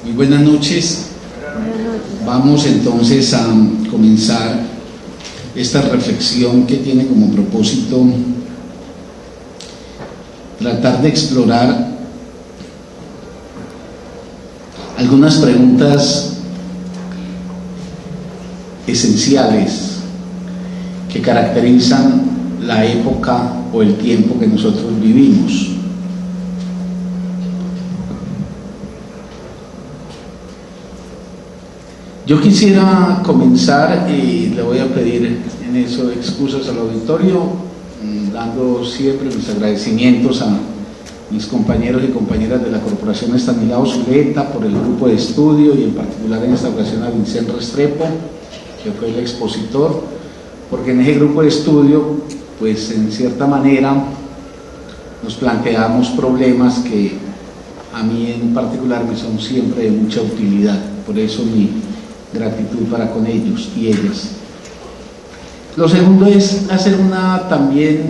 Muy buenas noches. Vamos entonces a comenzar esta reflexión que tiene como propósito tratar de explorar algunas preguntas esenciales que caracterizan la época o el tiempo que nosotros vivimos. Yo quisiera comenzar, y le voy a pedir en eso excusas al auditorio, dando siempre mis agradecimientos a mis compañeros y compañeras de la Corporación Estanislao Zuleta por el grupo de estudio, y en particular en esta ocasión a Vincent Restrepo, que fue el expositor, porque en ese grupo de estudio, pues en cierta manera, nos planteamos problemas que a mí en particular me son siempre de mucha utilidad. Por eso mi gratitud para con ellos y ellas. Lo segundo es hacer una también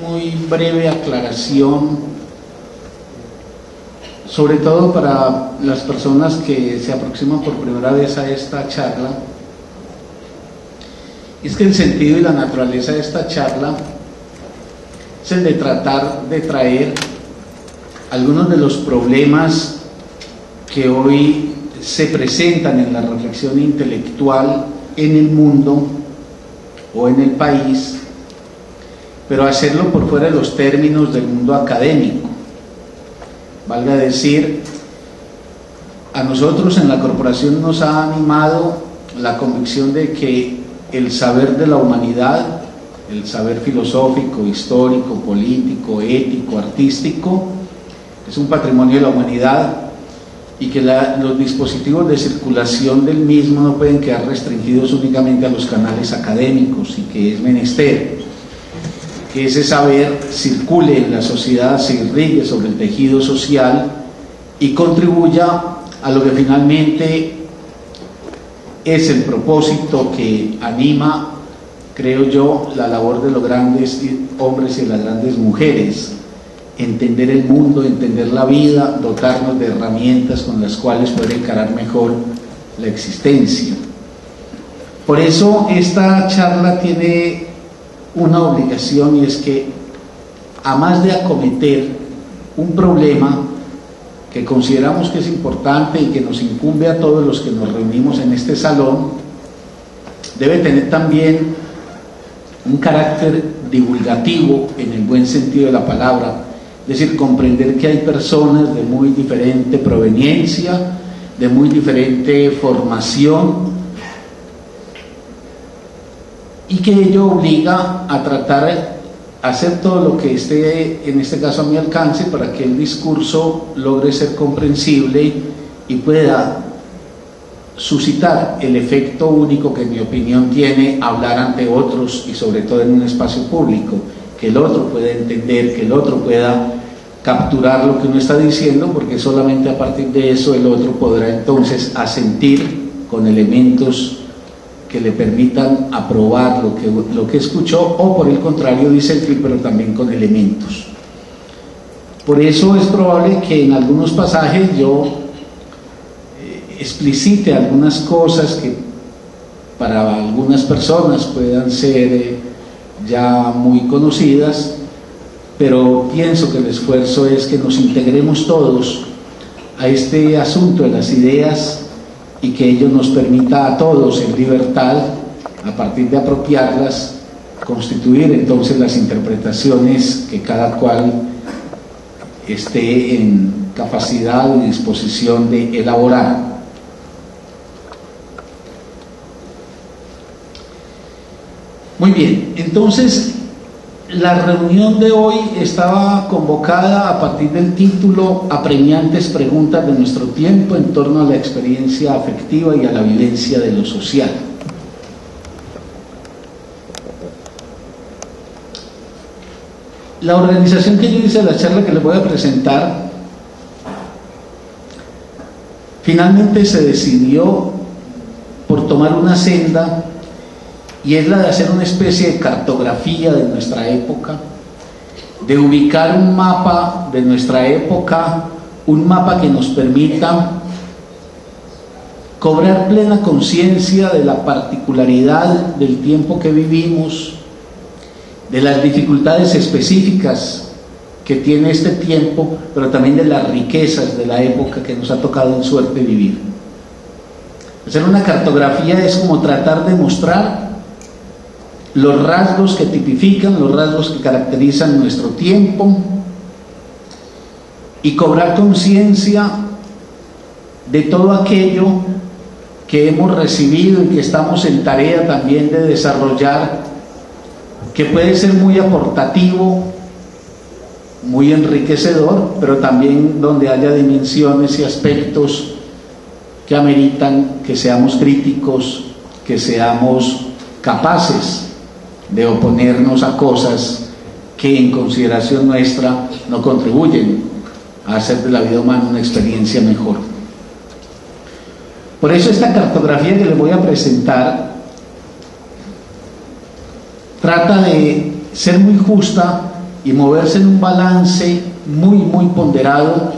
muy breve aclaración, sobre todo para las personas que se aproximan por primera vez a esta charla. Es que el sentido y la naturaleza de esta charla es el de tratar de traer algunos de los problemas que hoy se presentan en la reflexión intelectual en el mundo o en el país, pero hacerlo por fuera de los términos del mundo académico. Valga decir, a nosotros en la corporación nos ha animado la convicción de que el saber de la humanidad, el saber filosófico, histórico, político, ético, artístico, es un patrimonio de la humanidad, y que los dispositivos de circulación del mismo no pueden quedar restringidos únicamente a los canales académicos, y que es menester que ese saber circule en la sociedad, se irrigue sobre el tejido social y contribuya a lo que finalmente es el propósito que anima, creo yo, la labor de los grandes hombres y las grandes mujeres: entender el mundo, entender la vida, dotarnos de herramientas con las cuales poder encarar mejor la existencia. Por eso esta charla tiene una obligación, y es que, a más de acometer un problema que consideramos que es importante y que nos incumbe a todos los que nos reunimos en este salón, debe tener también un carácter divulgativo en el buen sentido de la palabra. Es decir, comprender que hay personas de muy diferente proveniencia, de muy diferente formación, y que ello obliga a tratar de hacer todo lo que esté, en este caso, a mi alcance, para que el discurso logre ser comprensible y pueda suscitar el efecto único que, en mi opinión, tiene hablar ante otros, y sobre todo en un espacio público, que el otro pueda entender, que el otro pueda capturar lo que uno está diciendo, porque solamente a partir de eso el otro podrá entonces asentir con elementos que le permitan aprobar lo que escuchó, o por el contrario disentir, pero también con elementos. Por eso es probable que en algunos pasajes yo explicite algunas cosas que para algunas personas puedan ser ya muy conocidas, pero pienso que el esfuerzo es que nos integremos todos a este asunto de las ideas, y que ello nos permita a todos en libertad, a partir de apropiarlas, constituir entonces las interpretaciones que cada cual esté en capacidad y disposición de elaborar. Muy bien, entonces la reunión de hoy estaba convocada a partir del título "Apremiantes preguntas de nuestro tiempo en torno a la experiencia afectiva y a la vivencia de lo social". La organización que yo hice de la charla que les voy a presentar, finalmente se decidió por tomar una senda, y es la de hacer una especie de cartografía de nuestra época, de ubicar un mapa de nuestra época, un mapa que nos permita cobrar plena conciencia de la particularidad del tiempo que vivimos, de las dificultades específicas que tiene este tiempo, pero también de las riquezas de la época que nos ha tocado en suerte vivir. Hacer una cartografía es como tratar de mostrar los rasgos que tipifican, los rasgos que caracterizan nuestro tiempo, y cobrar conciencia de todo aquello que hemos recibido y que estamos en tarea también de desarrollar, que puede ser muy aportativo, muy enriquecedor, pero también donde haya dimensiones y aspectos que ameritan que seamos críticos, que seamos capaces de oponernos a cosas que en consideración nuestra no contribuyen a hacer de la vida humana una experiencia mejor. Por eso esta cartografía que les voy a presentar trata de ser muy justa y moverse en un balance muy ponderado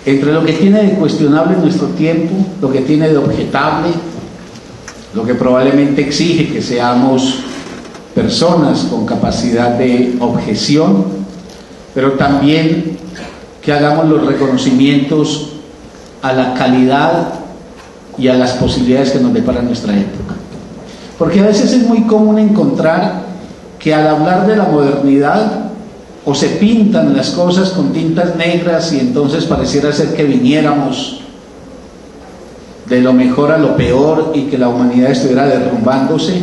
entre lo que tiene de cuestionable nuestro tiempo, lo que tiene de objetable, lo que probablemente exige que seamos personas con capacidad de objeción, pero también que hagamos los reconocimientos a la calidad y a las posibilidades que nos depara nuestra época. Porque a veces es muy común encontrar que al hablar de la modernidad o se pintan las cosas con tintas negras y entonces pareciera ser que viniéramos de lo mejor a lo peor y que la humanidad estuviera derrumbándose,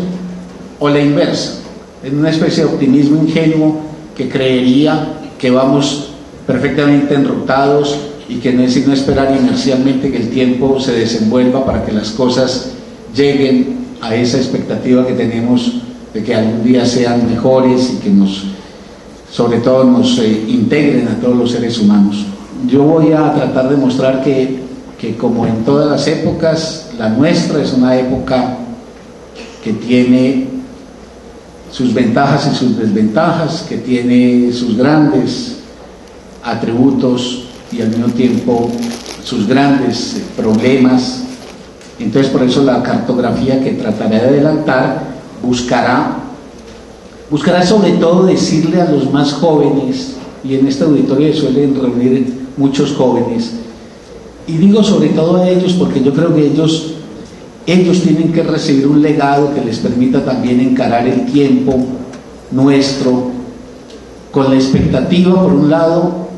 o la inversa, en una especie de optimismo ingenuo que creería que vamos perfectamente enrutados y que no es sino esperar inercialmente que el tiempo se desenvuelva para que las cosas lleguen a esa expectativa que tenemos de que algún día sean mejores y que sobre todo nos integren a todos los seres humanos. Yo voy a tratar de mostrar que como en todas las épocas, la nuestra es una época que tiene sus ventajas y sus desventajas, que tiene sus grandes atributos y al mismo tiempo sus grandes problemas. Entonces, por eso la cartografía que trataré de adelantar buscará sobre todo decirle a los más jóvenes, y en este auditorio suelen reunir muchos jóvenes, y digo sobre todo a ellos porque yo creo que ellos tienen que recibir un legado que les permita también encarar el tiempo nuestro con la expectativa, por un lado,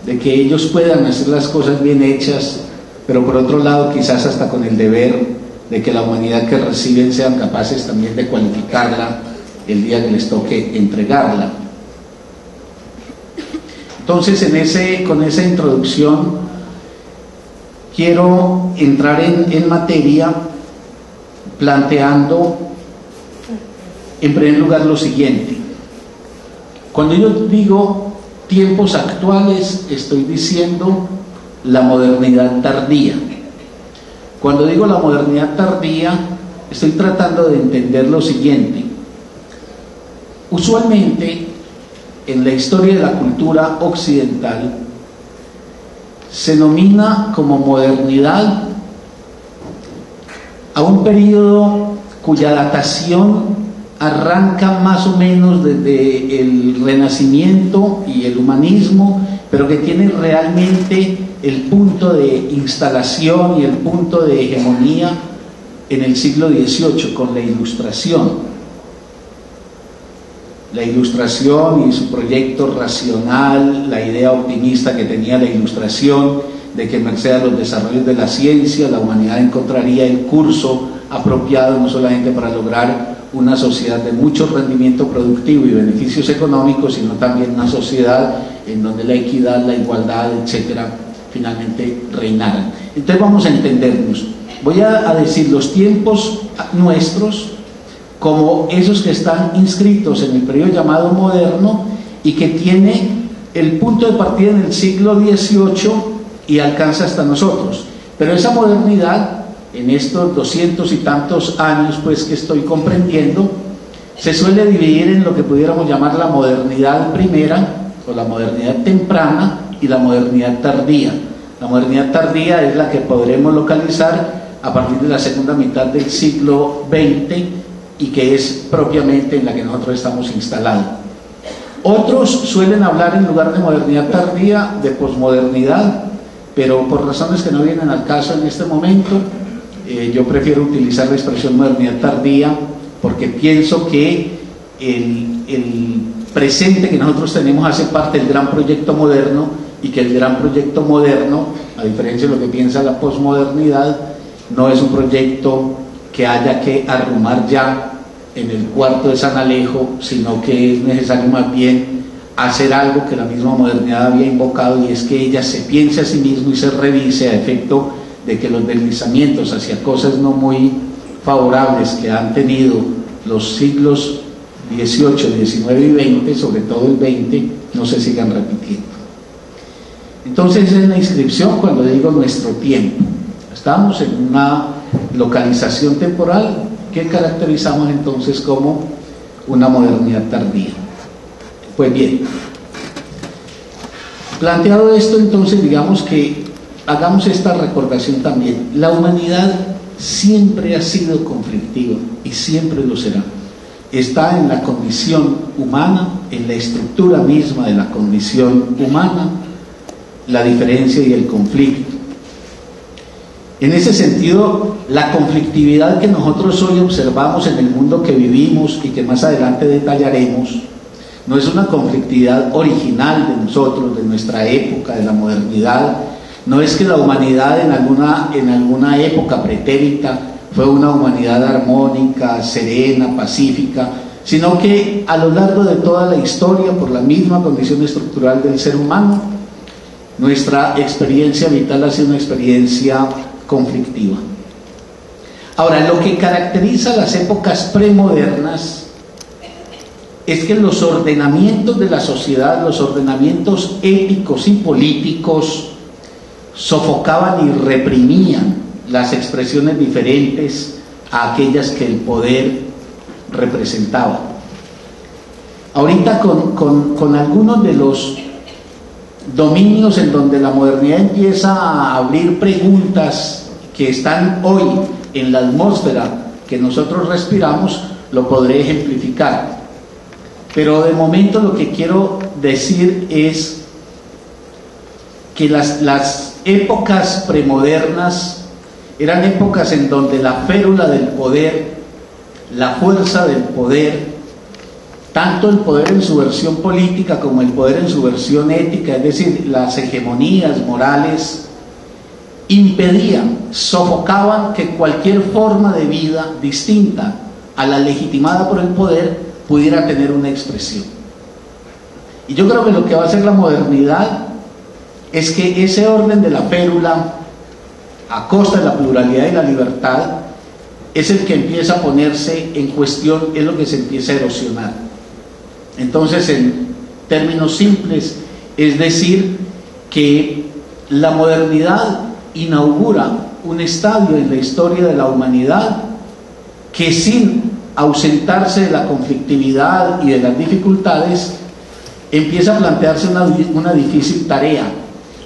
de que ellos puedan hacer las cosas bien hechas, pero por otro lado quizás hasta con el deber de que la humanidad que reciben sean capaces también de cualificarla el día que les toque entregarla. Entonces, con esa introducción quiero entrar en materia planteando en primer lugar lo siguiente. Cuando yo digo tiempos actuales, estoy diciendo la modernidad tardía. Cuando digo la modernidad tardía, estoy tratando de entender lo siguiente. Usualmente, en la historia de la cultura occidental, se nomina como modernidad a un periodo cuya datación arranca más o menos desde el Renacimiento y el humanismo, pero que tiene realmente el punto de instalación y el punto de hegemonía en el siglo XVIII con la Ilustración. La Ilustración y su proyecto racional, la idea optimista que tenía la Ilustración de que merced a los desarrollos de la ciencia la humanidad encontraría el curso apropiado no solamente para lograr una sociedad de mucho rendimiento productivo y beneficios económicos, sino también una sociedad en donde la equidad, la igualdad, etcétera, finalmente reinaran. Entonces vamos a entendernos. Voy a decir los tiempos nuestros como esos que están inscritos en el periodo llamado moderno y que tiene el punto de partida en el siglo XVIII y alcanza hasta nosotros. Pero esa modernidad, en estos 200 y tantos años pues que estoy comprendiendo, se suele dividir en lo que pudiéramos llamar la modernidad primera o la modernidad temprana y la modernidad tardía. La modernidad tardía es la que podremos localizar a partir de la segunda mitad del siglo XX y que es propiamente en la que nosotros estamos instalados. Otros suelen hablar, en lugar de modernidad tardía, de posmodernidad, pero por razones que no vienen al caso en este momento, yo prefiero utilizar la expresión modernidad tardía, porque pienso que el presente que nosotros tenemos hace parte del gran proyecto moderno, y que el gran proyecto moderno, a diferencia de lo que piensa la posmodernidad, no es un proyecto que haya que arrumar ya en el cuarto de San Alejo, sino que es necesario más bien hacer algo que la misma modernidad había invocado, y es que ella se piense a sí misma y se revise, a efecto de que los deslizamientos hacia cosas no muy favorables que han tenido los siglos XVIII, XIX y XX, sobre todo el XX, no se sigan repitiendo. Entonces es la inscripción cuando digo nuestro tiempo. Estamos en una localización temporal que caracterizamos entonces como una modernidad tardía. Pues bien, planteado esto, entonces digamos que hagamos esta recordación también. La humanidad siempre ha sido conflictiva y siempre lo será. Está en la condición humana, en la estructura misma de la condición humana, la diferencia y el conflicto. En ese sentido, la conflictividad que nosotros hoy observamos en el mundo que vivimos y que más adelante detallaremos, no es una conflictividad original de nosotros, de nuestra época, de la modernidad. No es que la humanidad en alguna época pretérita fue una humanidad armónica, serena, pacífica, sino que a lo largo de toda la historia, por la misma condición estructural del ser humano, nuestra experiencia vital ha sido una experiencia conflictiva. Ahora, lo que caracteriza las épocas premodernas es que los ordenamientos de la sociedad, los ordenamientos éticos y políticos, sofocaban y reprimían las expresiones diferentes a aquellas que el poder representaba. Ahorita con algunos de los dominios en donde la modernidad empieza a abrir preguntas que están hoy en la atmósfera que nosotros respiramos, lo podré ejemplificar. Pero de momento lo que quiero decir es que las épocas premodernas eran épocas en donde la férula del poder, la fuerza del poder, tanto el poder en su versión política como el poder en su versión ética, es decir, las hegemonías morales, impedían, sofocaban que cualquier forma de vida distinta a la legitimada por el poder pudiera tener una expresión. Y yo creo que lo que va a hacer la modernidad es que ese orden de la férula, a costa de la pluralidad y la libertad, es el que empieza a ponerse en cuestión, es lo que se empieza a erosionar. Entonces, en términos simples, es decir, que la modernidad inaugura un estadio en la historia de la humanidad que, sin ausentarse de la conflictividad y de las dificultades, empieza a plantearse una difícil tarea,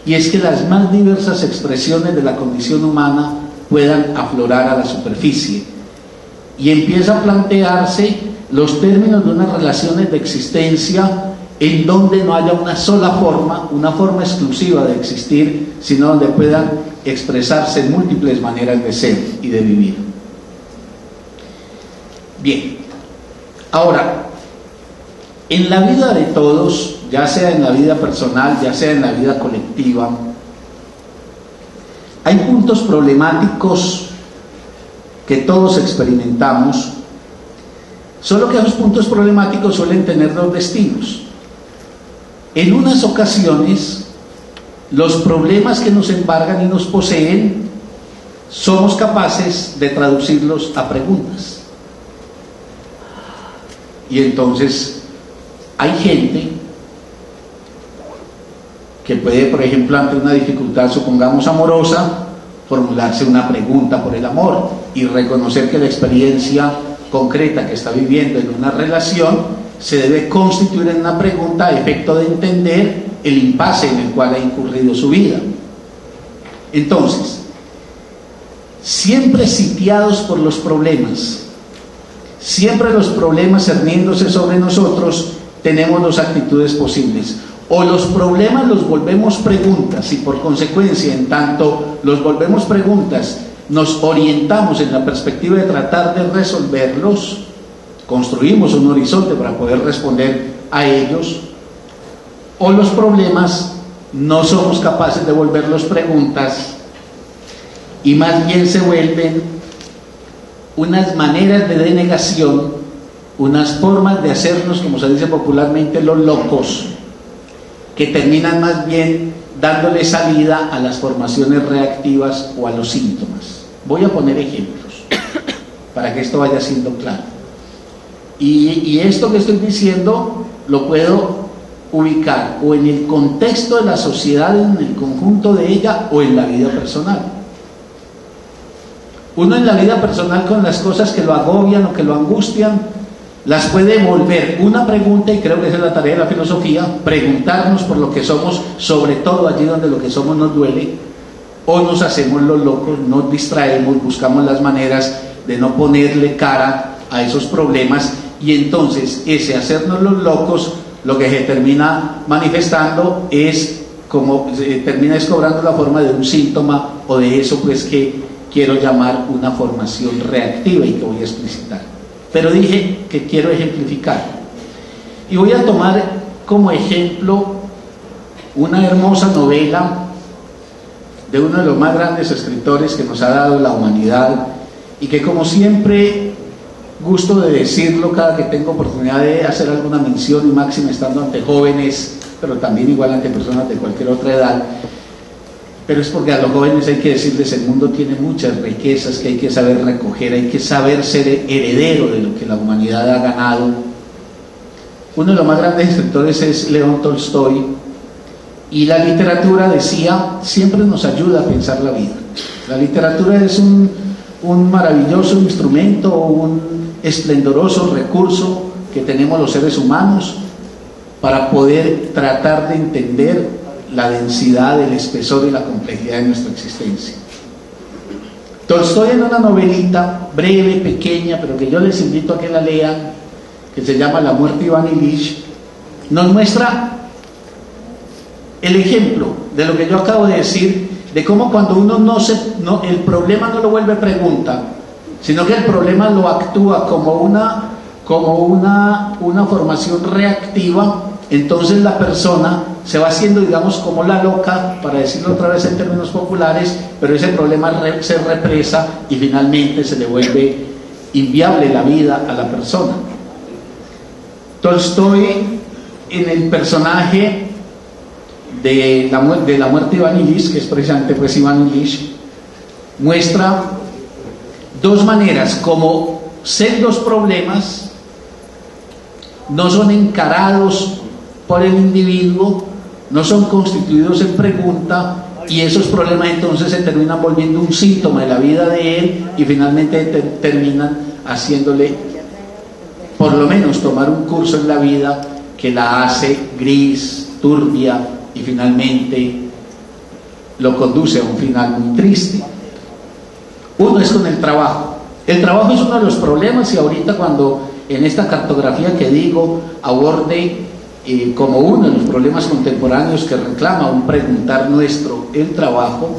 y es que las más diversas expresiones de la condición humana puedan aflorar a la superficie, y empieza a plantearse los términos de unas relaciones de existencia en donde no haya una sola forma, una forma exclusiva de existir, sino donde puedan expresarse múltiples maneras de ser y de vivir. Bien, ahora, en la vida de todos, ya sea en la vida personal, ya sea en la vida colectiva, hay puntos problemáticos que todos experimentamos, solo que esos puntos problemáticos suelen tener dos destinos. En unas ocasiones, los problemas que nos embargan y nos poseen, somos capaces de traducirlos a preguntas. Y entonces hay gente que puede, por ejemplo, ante una dificultad, supongamos amorosa, formularse una pregunta por el amor y reconocer que la experiencia concreta que está viviendo en una relación se debe constituir en una pregunta a efecto de entender el impasse en el cual ha incurrido su vida. Entonces, siempre sitiados por los problemas, siempre los problemas cerniéndose sobre nosotros, tenemos dos actitudes posibles. O los problemas los volvemos preguntas y por consecuencia, en tanto los volvemos preguntas, nos orientamos en la perspectiva de tratar de resolverlos, construimos un horizonte para poder responder a ellos. O los problemas no somos capaces de volverlos preguntas y más bien se vuelven unas maneras de denegación, unas formas de hacernos, como se dice popularmente, los locos, que terminan más bien dándole salida a las formaciones reactivas o a los síntomas. Voy a poner ejemplos para que esto vaya siendo claro. Y esto que estoy diciendo lo puedo ubicar o en el contexto de la sociedad, en el conjunto de ella, o en la vida personal. Uno en la vida personal, con las cosas que lo agobian o que lo angustian, las puede volver una pregunta, y creo que esa es la tarea de la filosofía, preguntarnos por lo que somos, sobre todo allí donde lo que somos nos duele, o nos hacemos los locos, nos distraemos, buscamos las maneras de no ponerle cara a esos problemas, y entonces ese hacernos los locos lo que se termina manifestando es como termina cobrando la forma de un síntoma o de eso pues que quiero llamar una formación reactiva y que voy a explicitar. Pero dije que quiero ejemplificar y voy a tomar como ejemplo una hermosa novela de uno de los más grandes escritores que nos ha dado la humanidad y que, como siempre gusto de decirlo cada que tengo oportunidad de hacer alguna mención, y máxima estando ante jóvenes, pero también igual ante personas de cualquier otra edad, pero es porque a los jóvenes hay que decirles: el mundo tiene muchas riquezas que hay que saber recoger, hay que saber ser heredero de lo que la humanidad ha ganado. Uno de los más grandes escritores es León Tolstoy, y la literatura, decía, siempre nos ayuda a pensar la vida. La literatura es un maravilloso instrumento, un esplendoroso recurso que tenemos los seres humanos para poder tratar de entender la densidad, el espesor y la complejidad de nuestra existencia. Tolstoy, en una novelita breve, pequeña, pero que yo les invito a que la lean, que se llama La muerte de Iván Ilich, nos muestra el ejemplo de lo que yo acabo de decir, de cómo cuando uno el problema no lo vuelve pregunta, sino que el problema lo actúa como una formación reactiva, entonces la persona se va haciendo, digamos, como la loca, para decirlo otra vez en términos populares, pero ese problema se represa y finalmente se le vuelve inviable la vida a la persona. Tolstoy, en el personaje de la muerte de Iván Ilich, que es precisamente pues Iván Ilich, muestra dos maneras como sendos problemas no son encarados por el individuo, no son constituidos en pregunta, y esos problemas entonces se terminan volviendo un síntoma de la vida de él y finalmente terminan haciéndole por lo menos tomar un curso en la vida que la hace gris, turbia, y finalmente lo conduce a un final muy triste. Uno es con el trabajo. El trabajo es uno de los problemas, y ahorita, cuando en esta cartografía que digo aborde como uno de los problemas contemporáneos que reclama un preguntar nuestro el trabajo,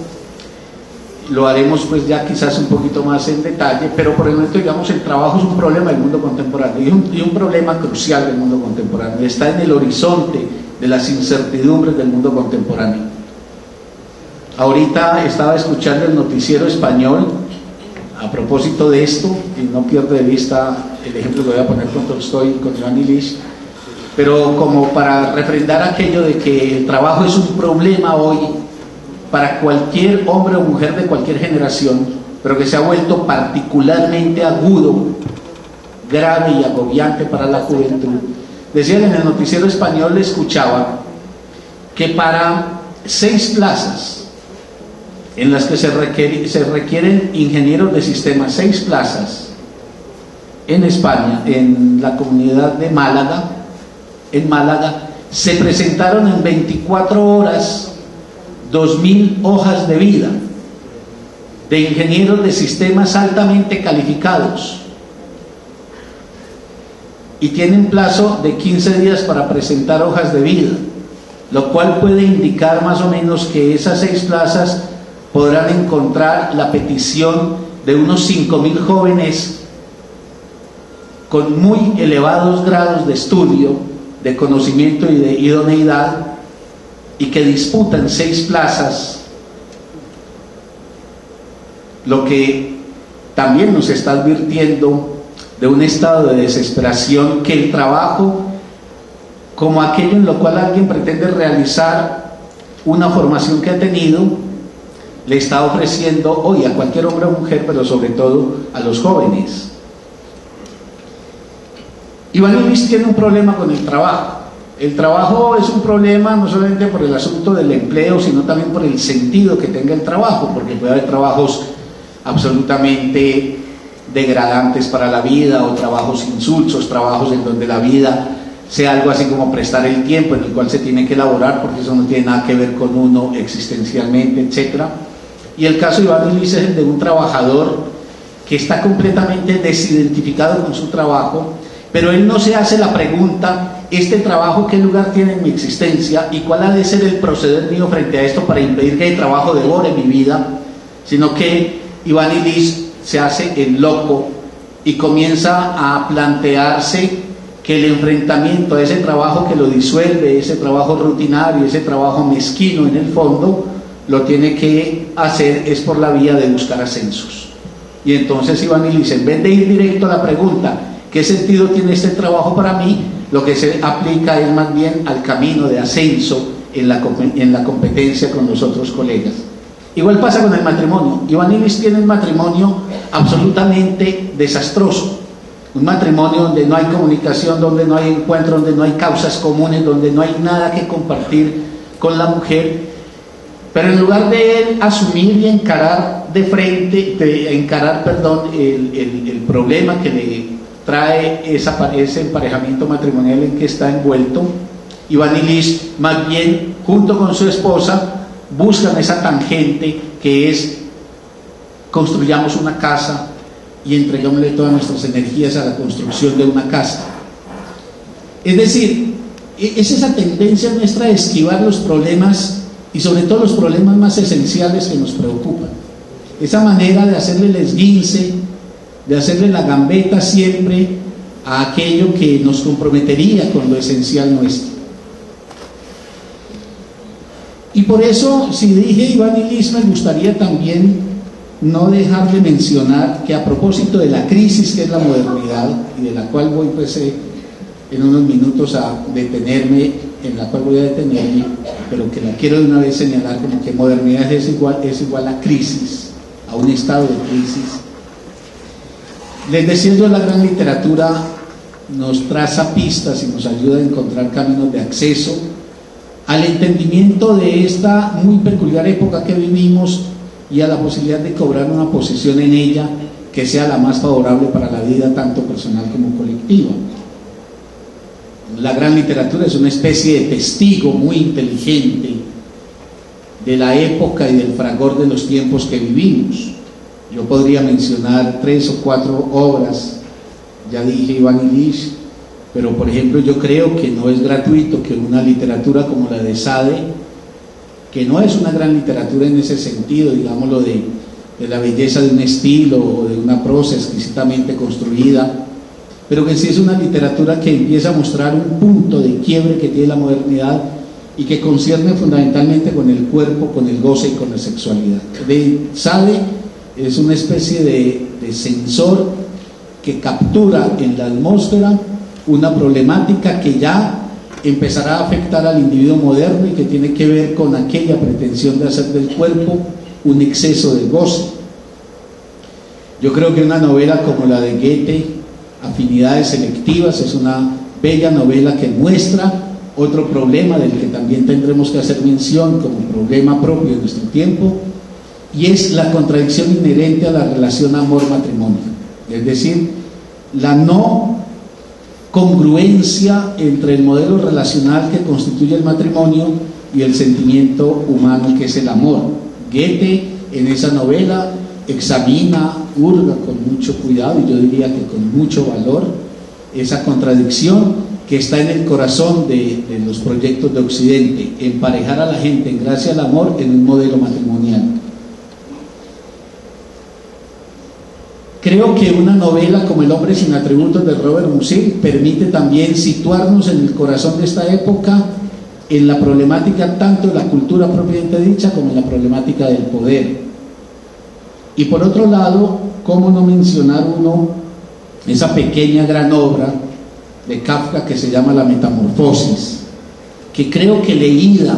lo haremos pues ya quizás un poquito más en detalle, pero por el momento, digamos, el trabajo es un problema del mundo contemporáneo y un problema crucial del mundo contemporáneo. Está en el horizonte de las incertidumbres del mundo contemporáneo. Ahorita estaba escuchando el noticiero español a propósito de esto, y no pierdo de vista el ejemplo que voy a poner con Tolstoy y con Iván Ilich, pero como para refrendar aquello de que el trabajo es un problema hoy para cualquier hombre o mujer de cualquier generación, pero que se ha vuelto particularmente agudo, grave y agobiante para la juventud. Decían en el noticiero español, le escuchaba, que para 6 plazas en las que se requieren ingenieros de sistemas, 6 plazas en España, en la comunidad de Málaga, se presentaron en 24 horas 2000 hojas de vida. de ingenieros de sistemas altamente calificados y tienen plazo de 15 días para presentar hojas de vida, lo cual puede indicar más o menos que esas 6 plazas podrán encontrar la petición de unos 5.000 jóvenes con muy elevados grados de estudio, de conocimiento y de idoneidad, y que disputan 6 plazas, lo que también nos está advirtiendo de un estado de desesperación, que el trabajo, como aquello en lo cual alguien pretende realizar una formación que ha tenido, le está ofreciendo hoy a cualquier hombre o mujer, pero sobre todo a los jóvenes. Iván Illich tiene un problema con el trabajo. El trabajo es un problema no solamente por el asunto del empleo, sino también por el sentido que tenga el trabajo, porque puede haber trabajos absolutamente degradantes para la vida, o trabajos insulsos, trabajos en donde la vida sea algo así como prestar el tiempo en el cual se tiene que elaborar, porque eso no tiene nada que ver con uno existencialmente, etc. Y el caso de Iván Illich es el de un trabajador que está completamente desidentificado con su trabajo, pero él no se hace la pregunta: ¿este trabajo qué lugar tiene en mi existencia y cuál ha de ser el proceder mío frente a esto para impedir que el trabajo devore mi vida? Sino que Iván Illich se hace el loco y comienza a plantearse que el enfrentamiento a ese trabajo que lo disuelve, ese trabajo rutinario, ese trabajo mezquino en el fondo, lo tiene que hacer es por la vía de buscar ascensos. Y entonces Iván Illich, en vez de ir directo a la pregunta ¿qué sentido tiene este trabajo para mí?, lo que se aplica es más bien al camino de ascenso en la competencia con los otros colegas. Igual pasa con el matrimonio. Iván Illich tiene un matrimonio absolutamente desastroso, un matrimonio donde no hay comunicación, donde no hay encuentro, donde no hay causas comunes, donde no hay nada que compartir con la mujer. Pero en lugar de él asumir y encarar de frente, el problema que le trae ese emparejamiento matrimonial en que está envuelto, Iván Illich más bien junto con su esposa buscan esa tangente que es: construyamos una casa y entregámosle todas nuestras energías a la construcción de una casa. Es decir, es esa tendencia nuestra de esquivar los problemas, y sobre todo los problemas más esenciales que nos preocupan, esa manera de hacerle el esguince, de hacerle la gambeta siempre a aquello que nos comprometería con lo esencial nuestro. Y por eso, si dije Iván Illich, me gustaría también no dejar de mencionar que, a propósito de la crisis que es la modernidad, y de la cual voy en unos minutos a detenerme, pero que la quiero de una vez señalar como que modernidad es igual a crisis, a un estado de crisis. Les decía yo, la gran literatura nos traza pistas y nos ayuda a encontrar caminos de acceso al entendimiento de esta muy peculiar época que vivimos y a la posibilidad de cobrar una posición en ella que sea la más favorable para la vida, tanto personal como colectiva. La gran literatura es una especie de testigo muy inteligente de la época y del fragor de los tiempos que vivimos. Yo podría mencionar 3 o 4 obras, ya dije Iván Illich, pero por ejemplo yo creo que no es gratuito que una literatura como la de Sade, que no es una gran literatura en ese sentido, digámoslo, de la belleza de un estilo o de una prosa exquisitamente construida, pero que sí es una literatura que empieza a mostrar un punto de quiebre que tiene la modernidad y que concierne fundamentalmente con el cuerpo, con el goce y con la sexualidad. Sade es una especie de sensor que captura en la atmósfera una problemática que ya empezará a afectar al individuo moderno y que tiene que ver con aquella pretensión de hacer del cuerpo un exceso de goce. Yo creo que una novela como la de Goethe, Afinidades selectivas, es una bella novela que muestra otro problema del que también tendremos que hacer mención como problema propio de nuestro tiempo, y es la contradicción inherente a la relación amor-matrimonio, es decir, la no congruencia entre el modelo relacional que constituye el matrimonio y el sentimiento humano que es el amor. Goethe en esa novela examina, hurga con mucho cuidado, y yo diría que con mucho valor, esa contradicción que está en el corazón de los proyectos de Occidente: emparejar a la gente en gracia al amor en un modelo matrimonial. Creo que una novela como El hombre sin atributos de Robert Musil permite también situarnos en el corazón de esta época, en la problemática tanto de la cultura propiamente dicha como en la problemática del poder. Y por otro lado, ¿cómo no mencionar uno esa pequeña gran obra de Kafka que se llama La Metamorfosis, que creo que leída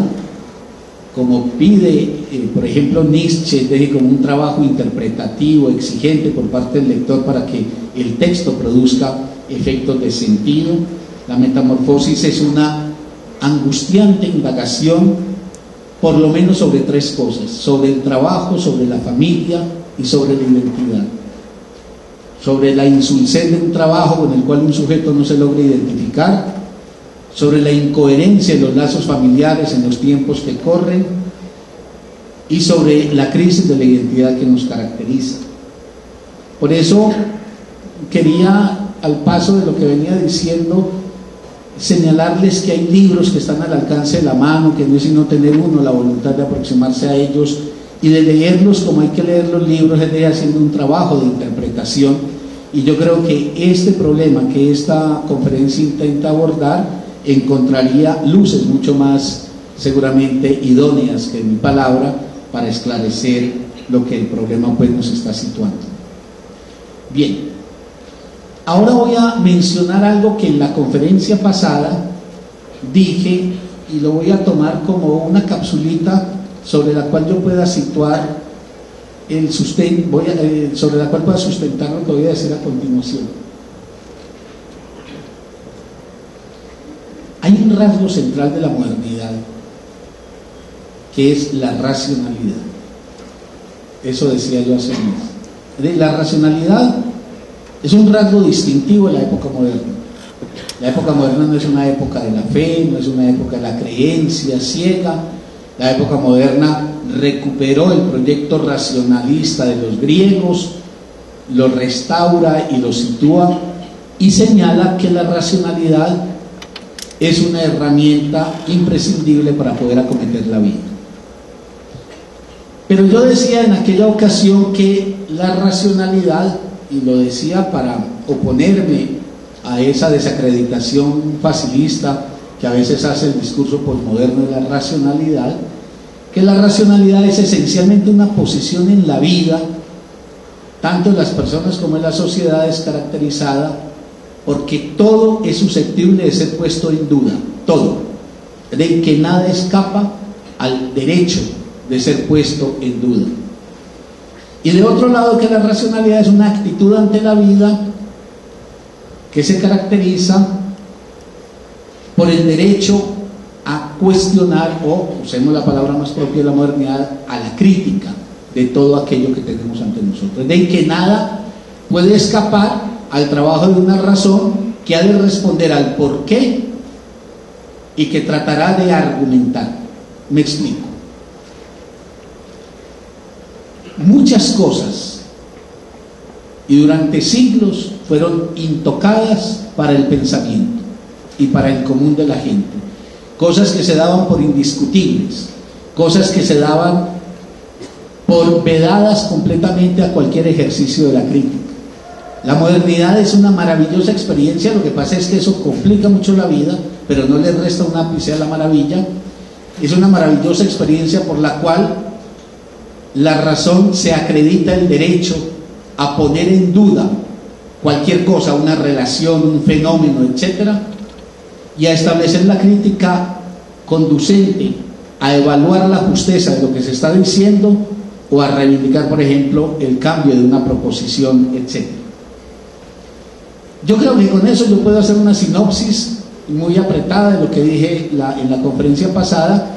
como pide, por ejemplo, Nietzsche, como un trabajo interpretativo, exigente por parte del lector para que el texto produzca efectos de sentido? La Metamorfosis es una angustiante indagación, por lo menos sobre tres cosas: sobre el trabajo, sobre la familia y sobre la identidad. Sobre la insulsez de un trabajo con el cual un sujeto no se logra identificar, sobre la incoherencia de los lazos familiares en los tiempos que corren, y sobre la crisis de la identidad que nos caracteriza. Por eso quería, al paso de lo que venía diciendo, señalarles que hay libros que están al alcance de la mano, que no es sino tener uno la voluntad de aproximarse a ellos y de leerlos como hay que leer los libros, es de haciendo un trabajo de interpretación. Y yo creo que este problema que esta conferencia intenta abordar encontraría luces mucho más seguramente idóneas que mi palabra para esclarecer lo que el problema pues nos está situando. Bien, ahora voy a mencionar algo que en la conferencia pasada dije, y lo voy a tomar como una capsulita sobre la cual yo pueda situar el sobre la cual pueda sustentar lo que voy a decir a continuación. Hay un rasgo central de la modernidad, que es la racionalidad. Eso decía yo hace un mes. La racionalidad es un rasgo distintivo de la época moderna. La época moderna no es una época de la fe, no es una época de la creencia ciega. La época moderna recuperó el proyecto racionalista de los griegos, lo restaura y lo sitúa, y señala que la racionalidad es una herramienta imprescindible para poder acometer la vida. Pero yo decía en aquella ocasión que la racionalidad, y lo decía para oponerme a esa desacreditación facilista que a veces hace el discurso posmoderno de la racionalidad, que la racionalidad es esencialmente una posición en la vida, tanto en las personas como en las sociedades, caracterizada porque todo es susceptible de ser puesto en duda, todo, de que nada escapa al derecho de ser puesto en duda. Y de otro lado, que la racionalidad es una actitud ante la vida que se caracteriza por el derecho a cuestionar, o usemos la palabra más propia de la modernidad, a la crítica de todo aquello que tenemos ante nosotros, de que nada puede escapar al trabajo de una razón que ha de responder al por qué y que tratará de argumentar. Me explico. Muchas cosas, y durante siglos, fueron intocadas para el pensamiento y para el común de la gente. Cosas que se daban por indiscutibles, cosas que se daban por vedadas completamente a cualquier ejercicio de la crítica. La modernidad es una maravillosa experiencia, lo que pasa es que eso complica mucho la vida, pero no le resta un ápice a la maravilla. Es una maravillosa experiencia por la cual la razón se acredita el derecho a poner en duda cualquier cosa, una relación, un fenómeno, etcétera, y a establecer la crítica conducente a evaluar la justeza de lo que se está diciendo o a reivindicar, por ejemplo, el cambio de una proposición, etcétera. Yo creo que con eso yo puedo hacer una sinopsis muy apretada de lo que dije en la conferencia pasada,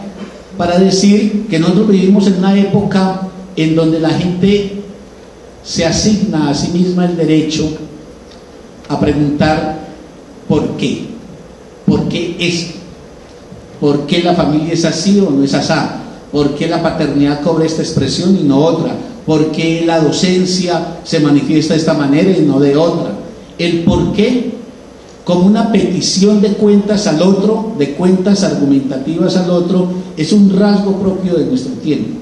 para decir que nosotros vivimos en una época en donde la gente se asigna a sí misma el derecho a preguntar ¿por qué? ¿Por qué esto? ¿Por qué la familia es así o no es así? ¿Por qué la paternidad cobra esta expresión y no otra? ¿Por qué la docencia se manifiesta de esta manera y no de otra? El por qué, como una petición de cuentas al otro, de cuentas argumentativas al otro, es un rasgo propio de nuestro tiempo.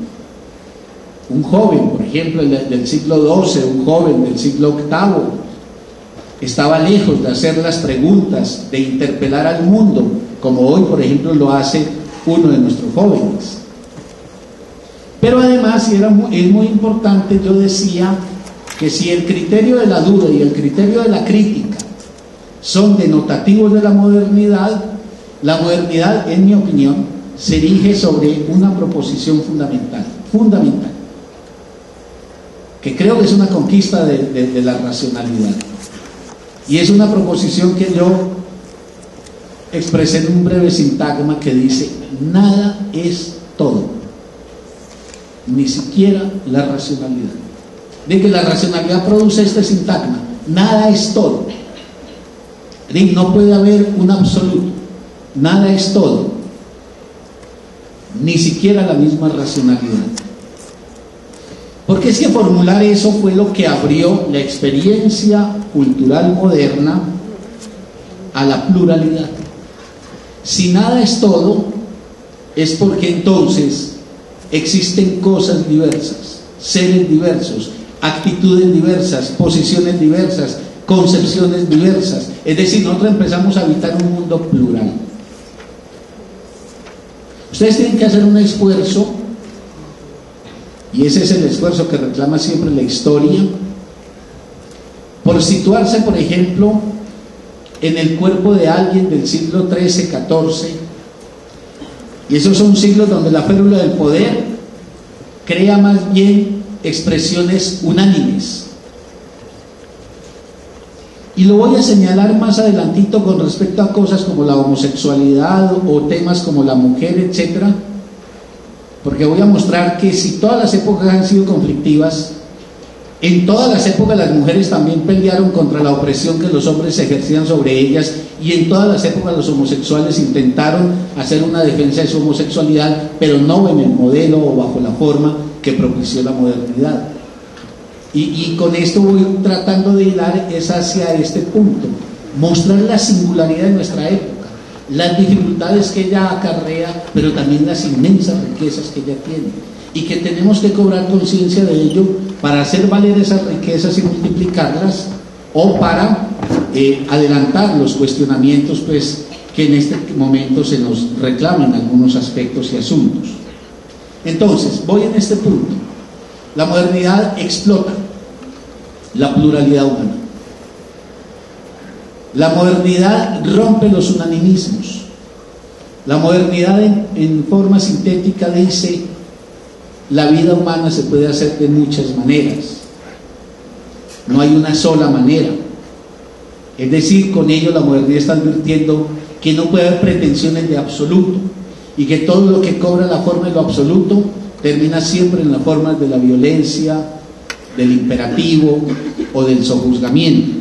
Un joven, por ejemplo, del siglo XII, un joven del siglo VIII, estaba lejos de hacer las preguntas, de interpelar al mundo, como hoy, por ejemplo, lo hace uno de nuestros jóvenes. Pero además, y es muy importante, yo decía que si el criterio de la duda y el criterio de la crítica son denotativos de la modernidad, en mi opinión, se erige sobre una proposición fundamental, que creo que es una conquista de la racionalidad. Y es una proposición que yo expresé en un breve sintagma que dice: nada es todo, ni siquiera la racionalidad. De que la racionalidad produce este sintagma: nada es todo. No puede haber un absoluto, nada es todo, ni siquiera la misma racionalidad. Porque es que formular eso fue lo que abrió la experiencia cultural moderna a la pluralidad. Si nada es todo, es porque entonces existen cosas diversas, seres diversos, actitudes diversas, posiciones diversas, concepciones diversas. Es decir, nosotros empezamos a habitar un mundo plural. Ustedes tienen que hacer un esfuerzo, y ese es el esfuerzo que reclama siempre la historia, por situarse, por ejemplo, en el cuerpo de alguien del siglo XIII, XIV, y esos son siglos donde la férula del poder crea más bien expresiones unánimes. Y lo voy a señalar más adelantito con respecto a cosas como la homosexualidad o temas como la mujer, etcétera, porque voy a mostrar que si todas las épocas han sido conflictivas, en todas las épocas las mujeres también pelearon contra la opresión que los hombres ejercían sobre ellas, y en todas las épocas los homosexuales intentaron hacer una defensa de su homosexualidad, pero no en el modelo o bajo la forma que propició la modernidad. Y con esto voy tratando de hilar es hacia este punto, mostrar la singularidad de nuestra época, las dificultades que ella acarrea, pero también las inmensas riquezas que ella tiene, y que tenemos que cobrar conciencia de ello para hacer valer esas riquezas y multiplicarlas, o para adelantar los cuestionamientos pues, que en este momento se nos reclaman algunos aspectos y asuntos. Entonces, voy en este punto. La modernidad explota la pluralidad humana. La modernidad rompe los unanimismos. La modernidad en forma sintética dice: la vida humana se puede hacer de muchas maneras, no hay una sola manera. Es decir, con ello la modernidad está advirtiendo que no puede haber pretensiones de absoluto, y que todo lo que cobra la forma de lo absoluto termina siempre en la forma de la violencia, del imperativo o del sojuzgamiento.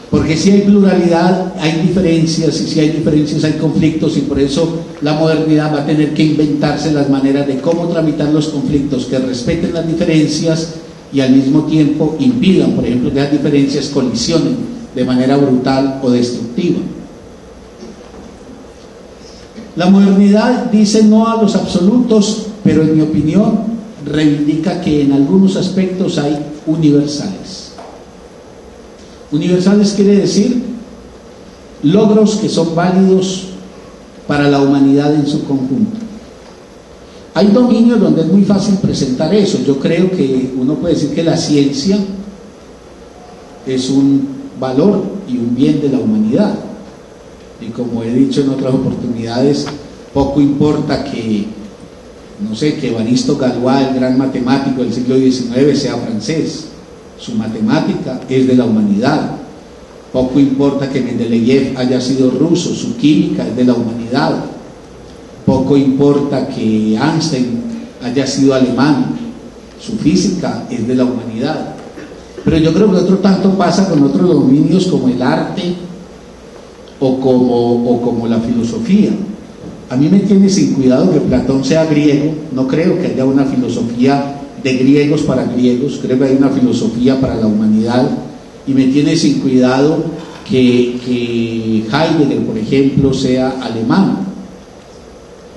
Porque si hay pluralidad, hay diferencias, y si hay diferencias hay conflictos, y por eso la modernidad va a tener que inventarse las maneras de cómo tramitar los conflictos que respeten las diferencias y al mismo tiempo impidan, por ejemplo, que las diferencias colisionen de manera brutal o destructiva. La modernidad dice no a los absolutos, pero en mi opinión reivindica que en algunos aspectos hay universales. Universales quiere decir logros que son válidos para la humanidad en su conjunto. Hay dominios donde es muy fácil presentar eso. Yo creo que uno puede decir que la ciencia es un valor y un bien de la humanidad. Y como he dicho en otras oportunidades, poco importa que, no sé, que Evaristo Galois, el gran matemático del siglo XIX, sea francés. Su matemática es de la humanidad. Poco importa que Mendeleev haya sido ruso, su química es de la humanidad. Poco importa que Einstein haya sido alemán, su física es de la humanidad. Pero yo creo que otro tanto pasa con otros dominios como el arte o como la filosofía. A mí me tiene sin cuidado que Platón sea griego. No creo que haya una filosofía de griegos para griegos, creo que hay una filosofía para la humanidad, y me tiene sin cuidado que Heidegger, por ejemplo, sea alemán.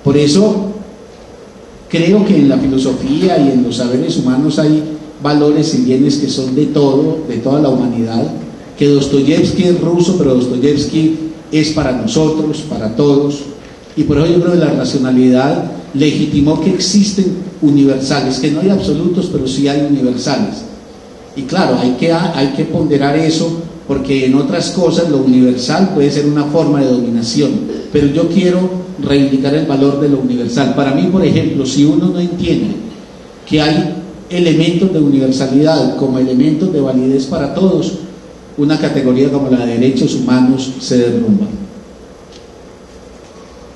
Por eso creo que en la filosofía y en los saberes humanos hay valores y bienes que son de todo, de toda la humanidad, que Dostoyevsky es ruso, pero Dostoyevsky es para nosotros, para todos, y por eso yo creo que la racionalidad legitimó que existen universales, que no hay absolutos, pero sí hay universales. Y claro, hay que ponderar eso, porque en otras cosas lo universal puede ser una forma de dominación, pero yo quiero reivindicar el valor de lo universal. Para mí, por ejemplo, si uno no entiende que hay elementos de universalidad como elementos de validez para todos, una categoría como la de derechos humanos se derrumba.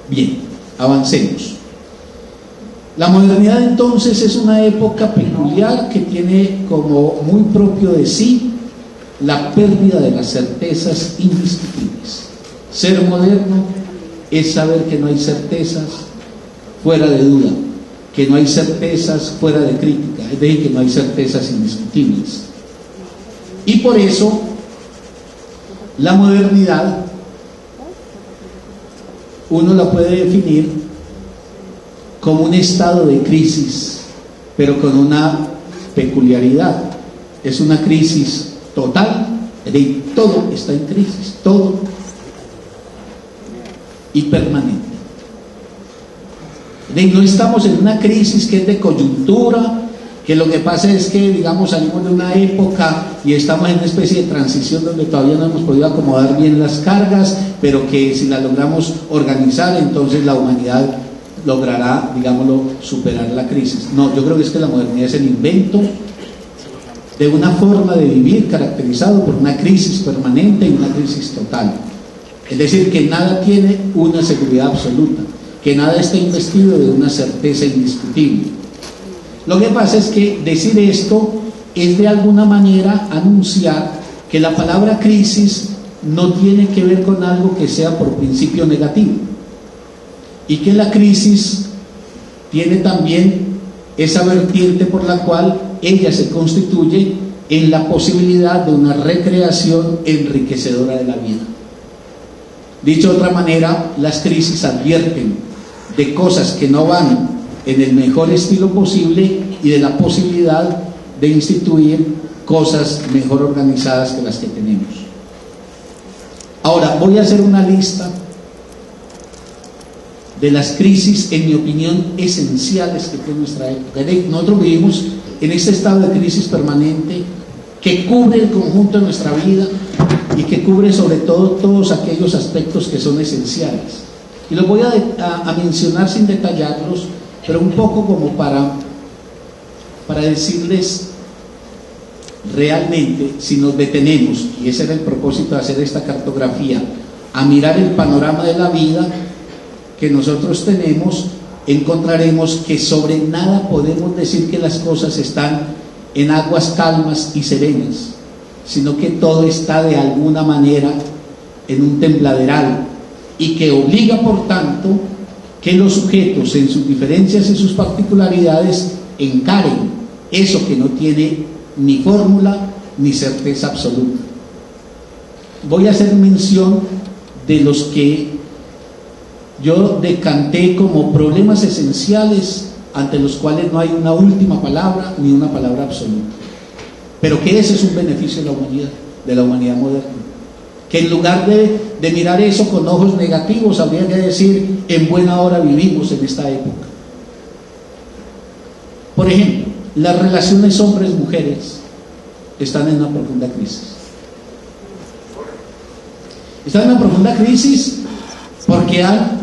Bien, avancemos. La modernidad entonces es una época peculiar que tiene como muy propio de sí la pérdida de las certezas indiscutibles. Ser moderno es saber que no hay certezas fuera de duda, que no hay certezas fuera de crítica, es decir, que no hay certezas indiscutibles. Y por eso la modernidad uno la puede definir como un estado de crisis, pero con una peculiaridad. Es una crisis total, de todo está en crisis, todo, y permanente. No estamos en una crisis que es de coyuntura, que lo que pasa es que, digamos, salimos de una época y estamos en una especie de transición donde todavía no hemos podido acomodar bien las cargas, pero que si la logramos organizar, entonces la humanidad logrará, digámoslo, superar la crisis. No, yo creo que es que la modernidad es el invento de una forma de vivir caracterizado por una crisis permanente y una crisis total. Es decir, que nada tiene una seguridad absoluta, que nada está investido de una certeza indiscutible. Lo que pasa es que decir esto es de alguna manera anunciar que la palabra crisis no tiene que ver con algo que sea por principio negativo, y que la crisis tiene también esa vertiente por la cual ella se constituye en la posibilidad de una recreación enriquecedora de la vida. Dicho de otra manera, las crisis advierten de cosas que no van en el mejor estilo posible y de la posibilidad de instituir cosas mejor organizadas que las que tenemos. Ahora, voy a hacer una lista de las crisis, en mi opinión, esenciales que tiene nuestra época. Nosotros vivimos en este estado de crisis permanente que cubre el conjunto de nuestra vida y que cubre sobre todo todos aquellos aspectos que son esenciales. Y los voy a mencionar sin detallarlos, pero un poco como para decirles realmente, si nos detenemos, y ese era el propósito de hacer esta cartografía, a mirar el panorama de la vida que nosotros tenemos, encontraremos que sobre nada podemos decir que las cosas están en aguas calmas y serenas, sino que todo está de alguna manera en un tembladeral, y que obliga por tanto que los sujetos en sus diferencias y sus particularidades encaren eso que no tiene ni fórmula ni certeza absoluta. Voy a hacer mención de los que yo decanté como problemas esenciales ante los cuales no hay una última palabra ni una palabra absoluta, pero que ese es un beneficio de la humanidad moderna, que en lugar de mirar eso con ojos negativos, habría que decir: en buena hora vivimos en esta época. Por ejemplo, las relaciones hombres-mujeres están en una profunda crisis. Están en una profunda crisis porque han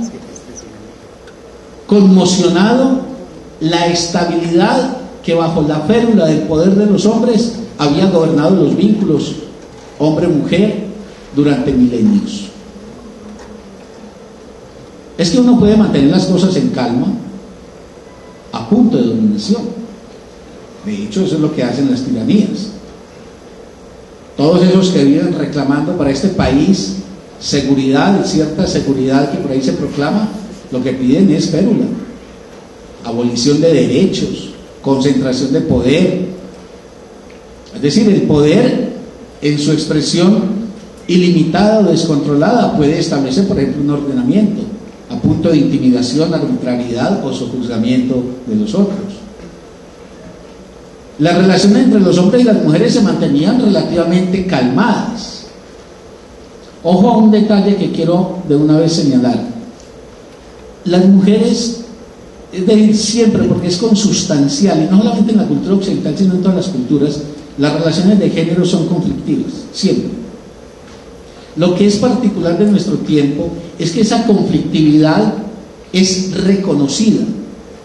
conmocionado la estabilidad que bajo la férula del poder de los hombres había gobernado los vínculos hombre-mujer durante milenios. Es que uno puede mantener las cosas en calma a punto de dominación. De hecho, eso es lo que hacen las tiranías. Todos esos que viven reclamando para este país seguridad, cierta seguridad que por ahí se proclama, lo que piden es férula, abolición de derechos, concentración de poder. Es decir, el poder en su expresión ilimitada o descontrolada puede establecer, por ejemplo, un ordenamiento a punto de intimidación, arbitrariedad o sojuzgamiento de los otros. Las relaciones entre los hombres y las mujeres se mantenían relativamente calmadas. Ojo a un detalle que quiero de una vez señalar. Las mujeres, es decir, siempre, porque es consustancial, y no solamente en la cultura occidental, sino en todas las culturas, las relaciones de género son conflictivas, siempre. Lo que es particular de nuestro tiempo es que esa conflictividad es reconocida,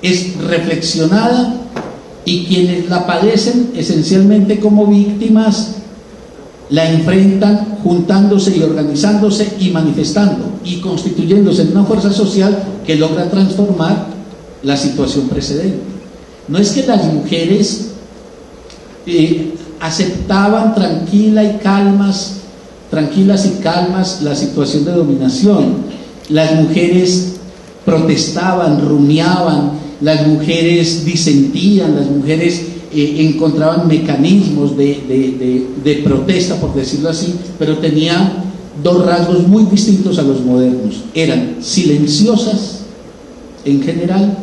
es reflexionada, y quienes la padecen esencialmente como víctimas la enfrentan juntándose y organizándose y manifestando y constituyéndose en una fuerza social que logra transformar la situación precedente. No es que las mujeres aceptaban tranquilas y calmas la situación de dominación. Las mujeres protestaban, rumiaban, las mujeres disentían, las mujeres encontraban mecanismos de protesta, por decirlo así, pero tenían dos rasgos muy distintos a los modernos. Eran silenciosas en general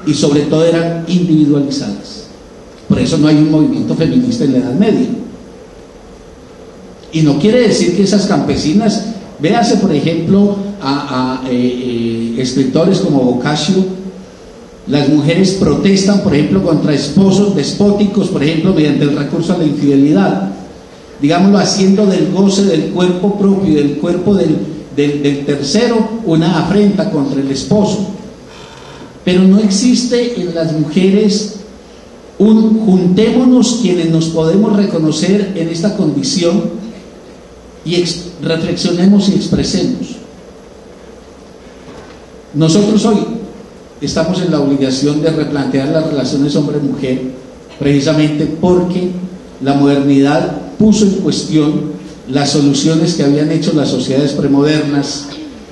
y sobre todo eran individualizadas. Por eso no hay un movimiento feminista en la Edad Media. Y no quiere decir que esas campesinas, véase por ejemplo a escritores como Boccaccio. Las mujeres protestan, por ejemplo, contra esposos despóticos, por ejemplo, mediante el recurso a la infidelidad, digámoslo, haciendo del goce del cuerpo propio y del cuerpo del tercero una afrenta contra el esposo. Pero no existe en las mujeres un juntémonos quienes nos podemos reconocer en esta condición y reflexionemos y expresemos. Nosotros hoy estamos en la obligación de replantear las relaciones hombre-mujer, precisamente porque la modernidad puso en cuestión las soluciones que habían hecho las sociedades premodernas,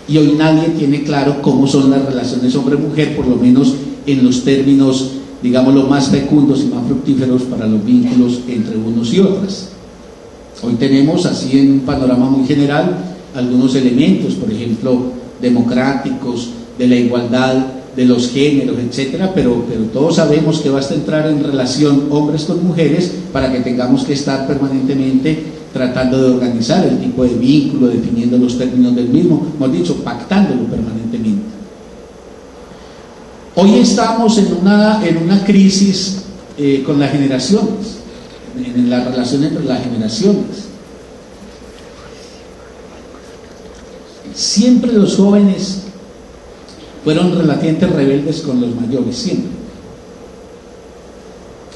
y hoy nadie tiene claro cómo son las relaciones hombre-mujer, por lo menos en los términos, digámoslo, más fecundos y más fructíferos para los vínculos entre unos y otras. Hoy tenemos, así en un panorama muy general, algunos elementos, por ejemplo, democráticos, de la igualdad de los géneros, etcétera, pero todos sabemos que basta entrar en relación hombres con mujeres para que tengamos que estar permanentemente tratando de organizar el tipo de vínculo, definiendo los términos del mismo, hemos dicho, pactándolo permanentemente. Hoy estamos en una crisis con las generaciones, en la relación entre las generaciones. Siempre los jóvenes fueron relativamente rebeldes con los mayores, siempre.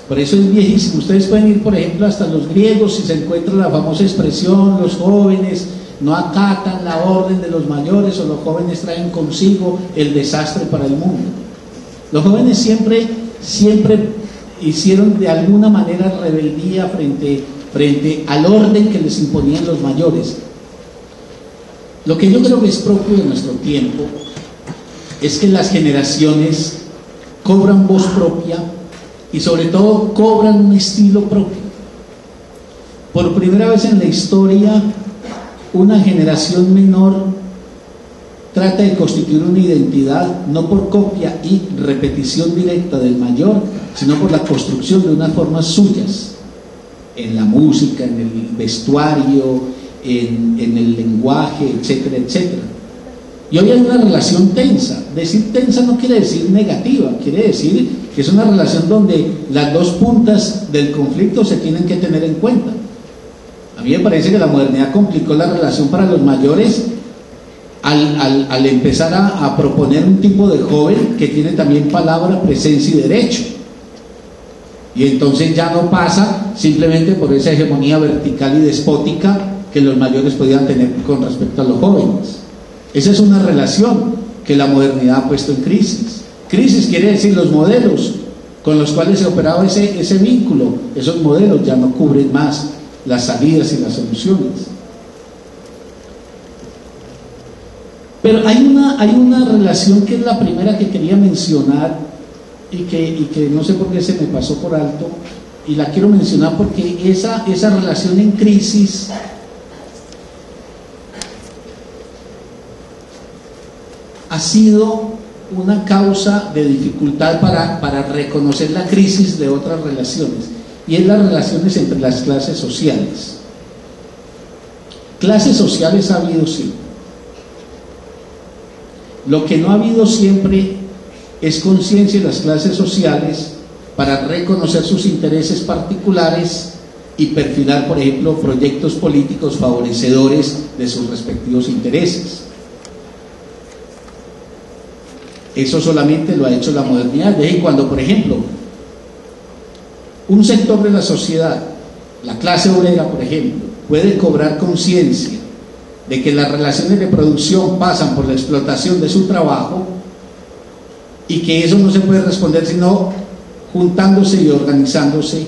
Por eso es viejísimo. Ustedes pueden ir, por ejemplo, hasta los griegos y se encuentra la famosa expresión: los jóvenes no acatan la orden de los mayores, o los jóvenes traen consigo el desastre para el mundo. Los jóvenes siempre hicieron de alguna manera rebeldía frente al orden que les imponían los mayores. Lo que yo creo que es propio de nuestro tiempo es que las generaciones cobran voz propia y sobre todo cobran un estilo propio. Por primera vez en la historia, una generación menor trata de constituir una identidad no por copia y repetición directa del mayor, sino por la construcción de unas formas suyas, en la música, en el vestuario, en el lenguaje, etcétera, etcétera. Y hoy hay una relación tensa. Decir tensa no quiere decir negativa, quiere decir que es una relación donde las dos puntas del conflicto se tienen que tener en cuenta. A mí me parece que la modernidad complicó la relación para los mayores al empezar a proponer un tipo de joven que tiene también palabra, presencia y derecho. Y entonces ya no pasa simplemente por esa hegemonía vertical y despótica que los mayores podían tener con respecto a los jóvenes. Esa es una relación que la modernidad ha puesto en crisis. Crisis quiere decir los modelos con los cuales se operaba ese vínculo. Esos modelos ya no cubren más las salidas y las soluciones. Pero hay una relación que es la primera que quería mencionar, y que no sé por qué se me pasó por alto, y la quiero mencionar porque esa relación en crisis ha sido una causa de dificultad para reconocer la crisis de otras relaciones, y es las relaciones entre las clases sociales. Clases sociales ha habido siempre. Lo que no ha habido siempre es conciencia de las clases sociales para reconocer sus intereses particulares y perfilar, por ejemplo, proyectos políticos favorecedores de sus respectivos intereses. Eso solamente lo ha hecho la modernidad. De ahí cuando, por ejemplo, un sector de la sociedad, la clase obrera, por ejemplo, puede cobrar conciencia de que las relaciones de producción pasan por la explotación de su trabajo y que eso no se puede responder sino juntándose y organizándose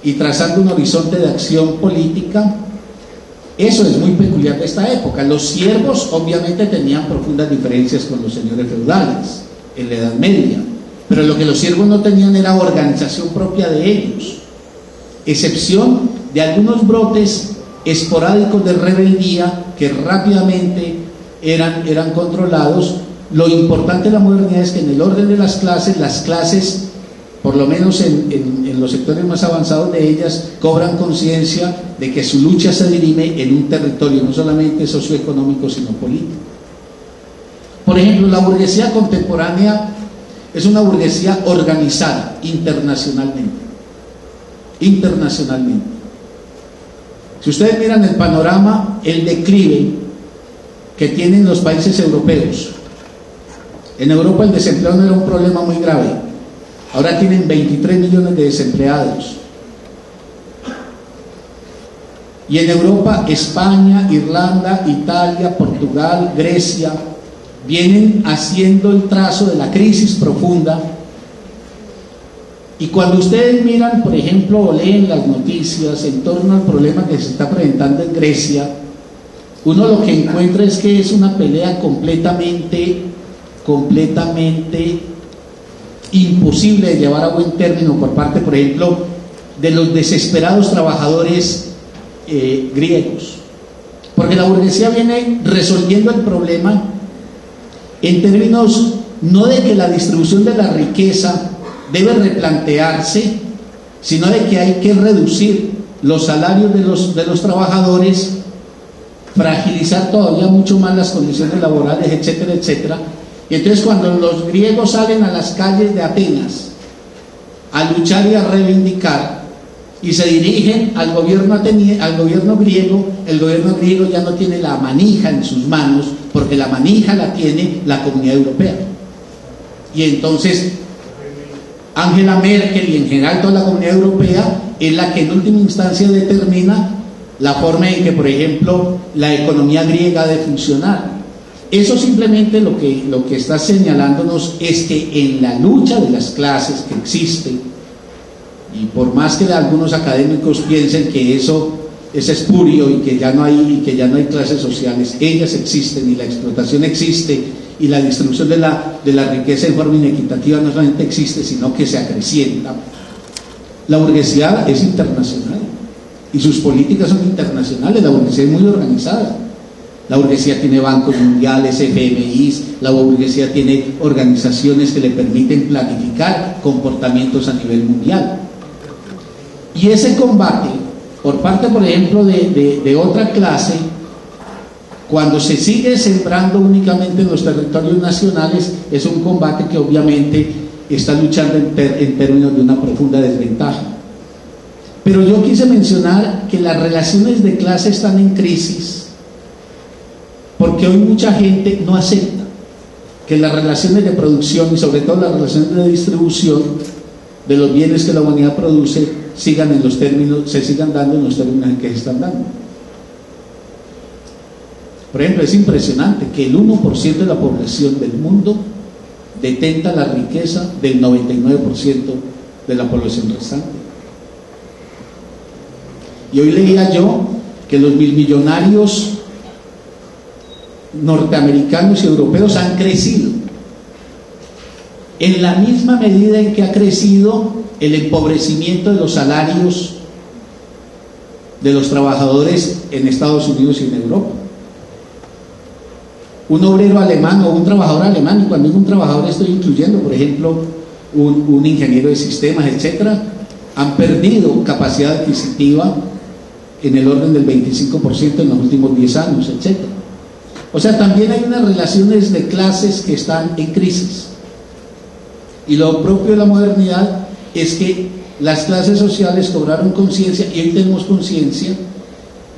y trazando un horizonte de acción política. Eso es muy peculiar de esta época. Los siervos obviamente tenían profundas diferencias con los señores feudales en la Edad Media, pero lo que los siervos no tenían era organización propia de ellos, excepción de algunos brotes esporádicos de rebeldía que rápidamente eran controlados. Lo importante de la modernidad es que en el orden de las clases, por lo menos en los sectores más avanzados de ellas, cobran conciencia de que su lucha se dirime en un territorio no solamente socioeconómico sino político. Por ejemplo, la burguesía contemporánea es una burguesía organizada internacionalmente. Si ustedes miran el panorama, el declive que tienen los países europeos, en Europa el desempleo no era un problema muy grave, ahora tienen 23 millones de desempleados. Y en Europa, España, Irlanda, Italia, Portugal, Grecia, vienen haciendo el trazo de la crisis profunda. Y cuando ustedes miran, por ejemplo, o leen las noticias en torno al problema que se está presentando en Grecia, uno lo que encuentra es que es una pelea completamente imposible de llevar a buen término por parte, por ejemplo, de los desesperados trabajadores griegos. Porque la burguesía viene resolviendo el problema en términos no de que la distribución de la riqueza debe replantearse, sino de que hay que reducir los salarios de los trabajadores, fragilizar todavía mucho más las condiciones laborales, etcétera, etcétera. Y entonces cuando los griegos salen a las calles de Atenas a luchar y a reivindicar y se dirigen al gobierno griego, el gobierno griego ya no tiene la manija en sus manos, porque la manija la tiene la Comunidad Europea. Y entonces Angela Merkel y en general toda la Comunidad Europea es la que en última instancia determina la forma en que, por ejemplo, la economía griega ha de funcionar. Eso simplemente lo que está señalándonos es que en la lucha de las clases que existe, y por más que algunos académicos piensen que eso es espurio y que ya no hay clases sociales, ellas existen y la explotación existe y la distribución de la riqueza en forma inequitativa no solamente existe, sino que se acrecienta. La burguesía es internacional y sus políticas son internacionales. La burguesía es muy organizada. La burguesía tiene bancos mundiales, FMIs, la burguesía tiene organizaciones que le permiten planificar comportamientos a nivel mundial. Y ese combate, por parte, por ejemplo, de otra clase, cuando se sigue sembrando únicamente en los territorios nacionales, es un combate que obviamente está luchando en términos de una profunda desventaja. Pero yo quise mencionar que las relaciones de clase están en crisis porque hoy mucha gente no acepta que las relaciones de producción y sobre todo las relaciones de distribución de los bienes que la humanidad produce se sigan dando en los términos en que se están dando. Por ejemplo, es impresionante que el 1% de la población del mundo detenta la riqueza del 99% de la población restante. Y hoy leía yo que los millonarios norteamericanos y europeos han crecido en la misma medida en que ha crecido el empobrecimiento de los salarios de los trabajadores en Estados Unidos y en Europa. Un obrero alemán o un trabajador alemán, y cuando digo un trabajador estoy incluyendo, por ejemplo, un ingeniero de sistemas, etcétera, han perdido capacidad adquisitiva en el orden del 25% en los últimos 10 años, etcétera. O sea, también hay unas relaciones de clases que están en crisis. Y lo propio de la modernidad es que las clases sociales cobraron conciencia, y hoy tenemos conciencia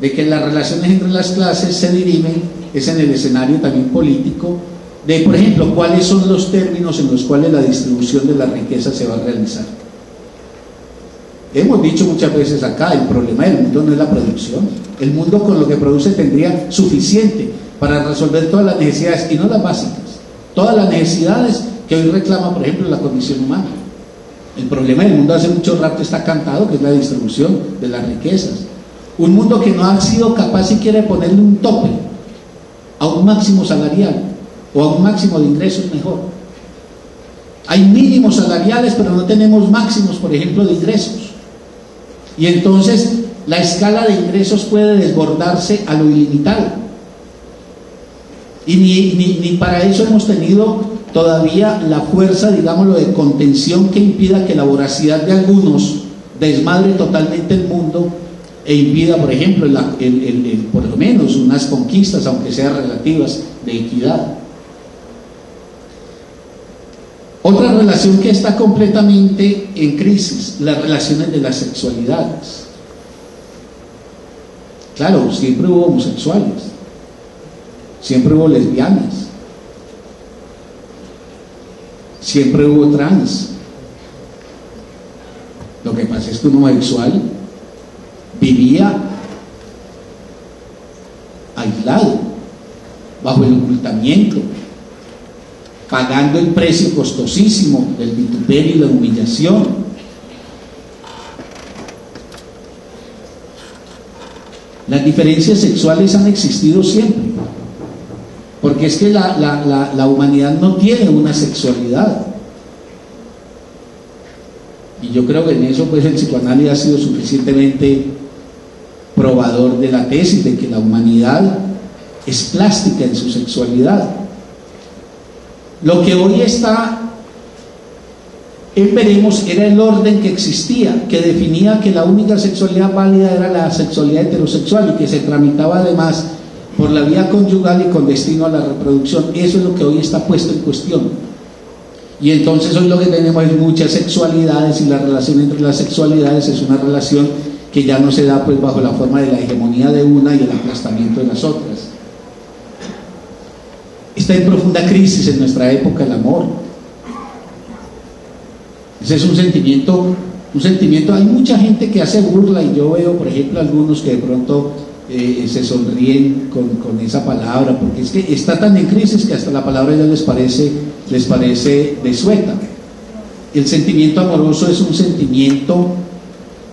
de que las relaciones entre las clases se dirimen, es en el escenario también político, de, por ejemplo, cuáles son los términos en los cuales la distribución de la riqueza se va a realizar. Hemos dicho muchas veces acá, el problema del mundo no es la producción. El mundo con lo que produce tendría suficiente para resolver todas las necesidades, y no las básicas, todas las necesidades que hoy reclama, por ejemplo, la condición humana. El problema del mundo hace mucho rato está cantado, que es la distribución de las riquezas. Un mundo que no ha sido capaz siquiera de ponerle un tope a un máximo salarial o a un máximo de ingresos mejor. Hay mínimos salariales, pero no tenemos máximos, por ejemplo, de ingresos. Y entonces la escala de ingresos puede desbordarse a lo ilimitado. Y ni para eso hemos tenido todavía la fuerza, digámoslo, de contención que impida que la voracidad de algunos desmadre totalmente el mundo e impida, por ejemplo, por lo menos unas conquistas, aunque sean relativas, de equidad. Otra relación que está completamente en crisis, las relaciones de las sexualidades. Claro, siempre hubo homosexuales, siempre hubo lesbianas, siempre hubo trans. Lo que pasa es que un homosexual vivía aislado, bajo el ocultamiento, pagando el precio costosísimo del vituperio y la humillación. Las diferencias sexuales han existido siempre, porque es que la humanidad no tiene una sexualidad. Y yo creo que en eso pues el psicoanálisis ha sido suficientemente probador de la tesis de que la humanidad es plástica en su sexualidad. Lo que hoy está en veremos era el orden que existía, que definía que la única sexualidad válida era la sexualidad heterosexual, y que se tramitaba además por la vía conyugal y con destino a la reproducción. Eso es lo que hoy está puesto en cuestión. Y entonces hoy lo que tenemos es muchas sexualidades, y la relación entre las sexualidades es una relación que ya no se da pues bajo la forma de la hegemonía de una y el aplastamiento de las otras. Está en profunda crisis en nuestra época el amor. Ese es un sentimiento, hay mucha gente que hace burla, y yo veo por ejemplo algunos que de pronto se sonríen con esa palabra, porque es que está tan en crisis que hasta la palabra ya les parece desueta. El sentimiento amoroso es un sentimiento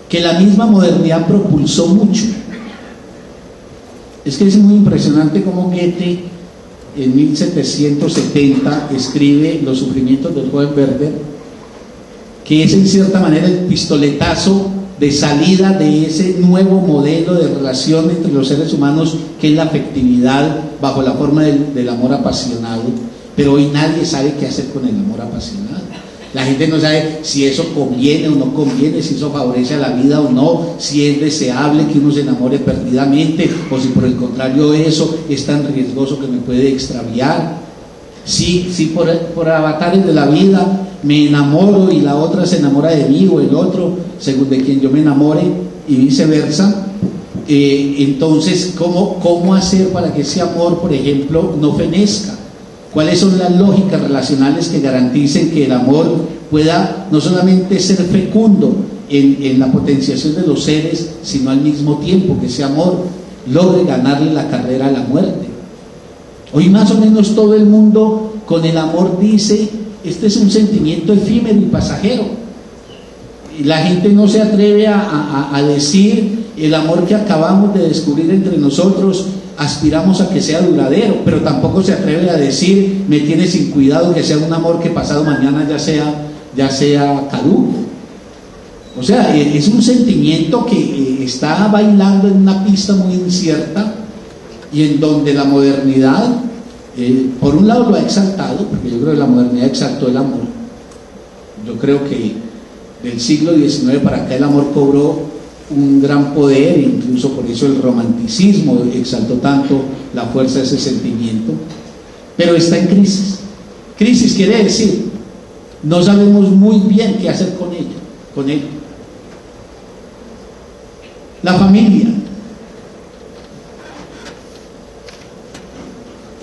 que la misma modernidad propulsó mucho. Es que es muy impresionante cómo Goethe en 1770 escribe Los sufrimientos del joven Werther, que es en cierta manera el pistoletazo de salida de ese nuevo modelo de relación entre los seres humanos, que es la afectividad bajo la forma del amor apasionado. Pero hoy nadie sabe qué hacer con el amor apasionado. La gente no sabe si eso conviene o no conviene, si eso favorece a la vida o no, si es deseable que uno se enamore perdidamente, o si por el contrario eso es tan riesgoso que me puede extraviar. Si por avatares de la vida me enamoro y la otra se enamora de mí, o el otro según de quien yo me enamore, y viceversa, entonces ¿cómo hacer para que ese amor, por ejemplo, no fenezca? ¿Cuáles son las lógicas relacionales que garanticen que el amor pueda no solamente ser fecundo en la potenciación de los seres, sino al mismo tiempo que ese amor logre ganarle la carrera a la muerte? Hoy más o menos todo el mundo con el amor dice: este es un sentimiento efímero y pasajero. Y la gente no se atreve a decir: el amor que acabamos de descubrir entre nosotros aspiramos a que sea duradero, pero tampoco se atreve a decir, me tiene sin cuidado, que sea un amor que pasado mañana ya sea caduco. O sea, es un sentimiento que está bailando en una pista muy incierta y en donde la modernidad, por un lado lo ha exaltado, porque yo creo que la modernidad exaltó el amor. Yo creo que del siglo XIX para acá el amor cobró un gran poder, incluso por eso el romanticismo exaltó tanto la fuerza de ese sentimiento, pero está en crisis. Crisis quiere decir, no sabemos muy bien qué hacer con ella, con él. La familia.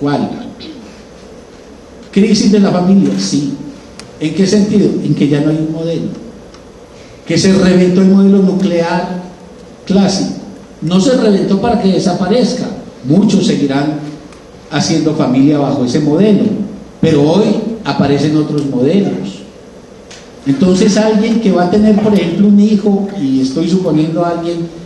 ¿Cuál? Crisis de la familia, sí. ¿En qué sentido? En que ya no hay un modelo. Que se reventó el modelo nuclear clásico. No se reventó para que desaparezca. Muchos seguirán haciendo familia bajo ese modelo, pero hoy aparecen otros modelos. Entonces alguien que va a tener, por ejemplo, un hijo, y estoy suponiendo a alguien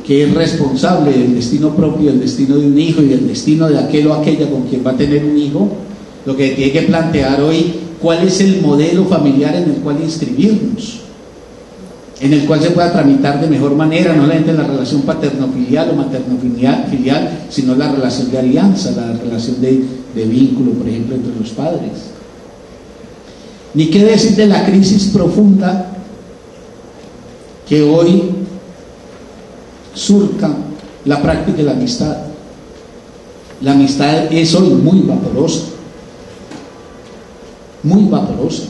que es responsable del destino propio, del destino de un hijo y del destino de aquel o aquella con quien va a tener un hijo, lo que tiene que plantear hoy, cuál es el modelo familiar en el cual inscribirnos, en el cual se pueda tramitar de mejor manera, no solamente la relación paterno-filial o materno-filial, sino la relación de alianza, la relación de vínculo, por ejemplo, entre los padres. Ni qué decir de la crisis profunda que hoy surca la práctica de la amistad. La amistad es hoy muy vaporosa, muy vaporosa.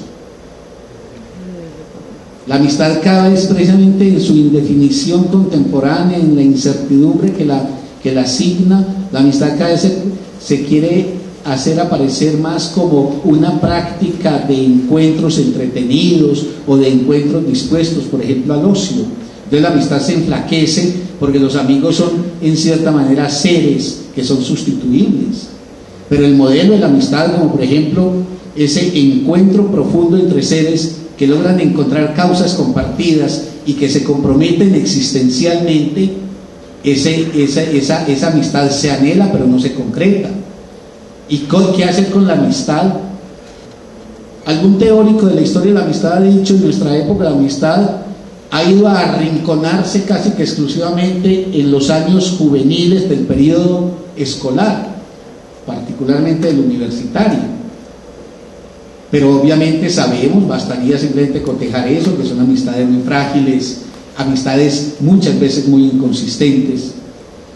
La amistad cada vez, precisamente en su indefinición contemporánea, en la incertidumbre que la asigna, la amistad cada vez se quiere hacer aparecer más como una práctica de encuentros entretenidos o de encuentros dispuestos, por ejemplo, al ocio. Entonces la amistad se enflaquece porque los amigos son en cierta manera seres que son sustituibles. Pero el modelo de la amistad, como por ejemplo ese encuentro profundo entre seres que logran encontrar causas compartidas y que se comprometen existencialmente, esa amistad se anhela pero no se concreta. ¿Y qué hacer con la amistad? Algún teórico de la historia de la amistad ha dicho, en nuestra época la amistad ha ido a arrinconarse casi que exclusivamente en los años juveniles del periodo escolar, particularmente del universitario. Pero obviamente sabemos, bastaría simplemente cotejar eso, que son amistades muy frágiles, amistades muchas veces muy inconsistentes,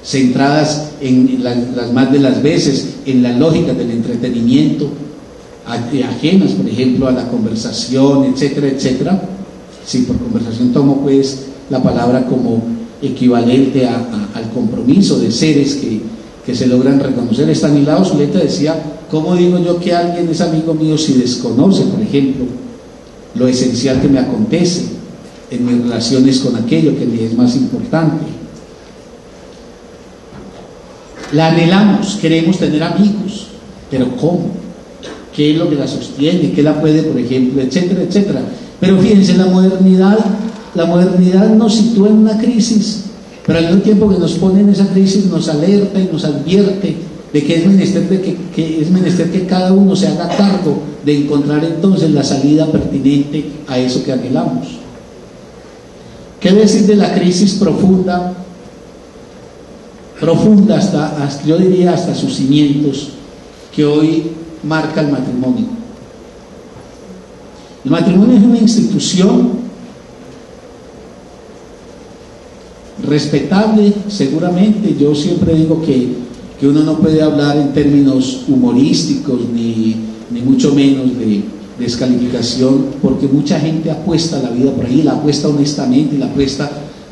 centradas en las más de las veces en las lógicas del entretenimiento, ajenas, por ejemplo, a la conversación, etcétera, etcétera. Sí, por conversación tomo pues la palabra como equivalente al compromiso de seres que se logran reconocer. Estanislao Zuleta decía, ¿cómo digo yo que alguien es amigo mío si desconoce, por ejemplo, lo esencial que me acontece en mis relaciones con aquello que le es más importante? La anhelamos, queremos tener amigos, pero ¿cómo? ¿Qué es lo que la sostiene? ¿Qué la puede, por ejemplo, etcétera, etcétera? Pero fíjense, la modernidad nos sitúa en una crisis, pero al mismo tiempo que nos pone en esa crisis nos alerta y nos advierte de que es menester que cada uno se haga cargo de encontrar entonces la salida pertinente a eso que anhelamos. ¿Qué decir de la crisis profunda hasta, yo diría, hasta sus cimientos, que hoy marca el matrimonio? El matrimonio es una institución respetable, seguramente. Yo siempre digo que uno no puede hablar en términos humorísticos ni mucho menos de descalificación, porque mucha gente apuesta la vida por ahí, la apuesta honestamente, la apuesta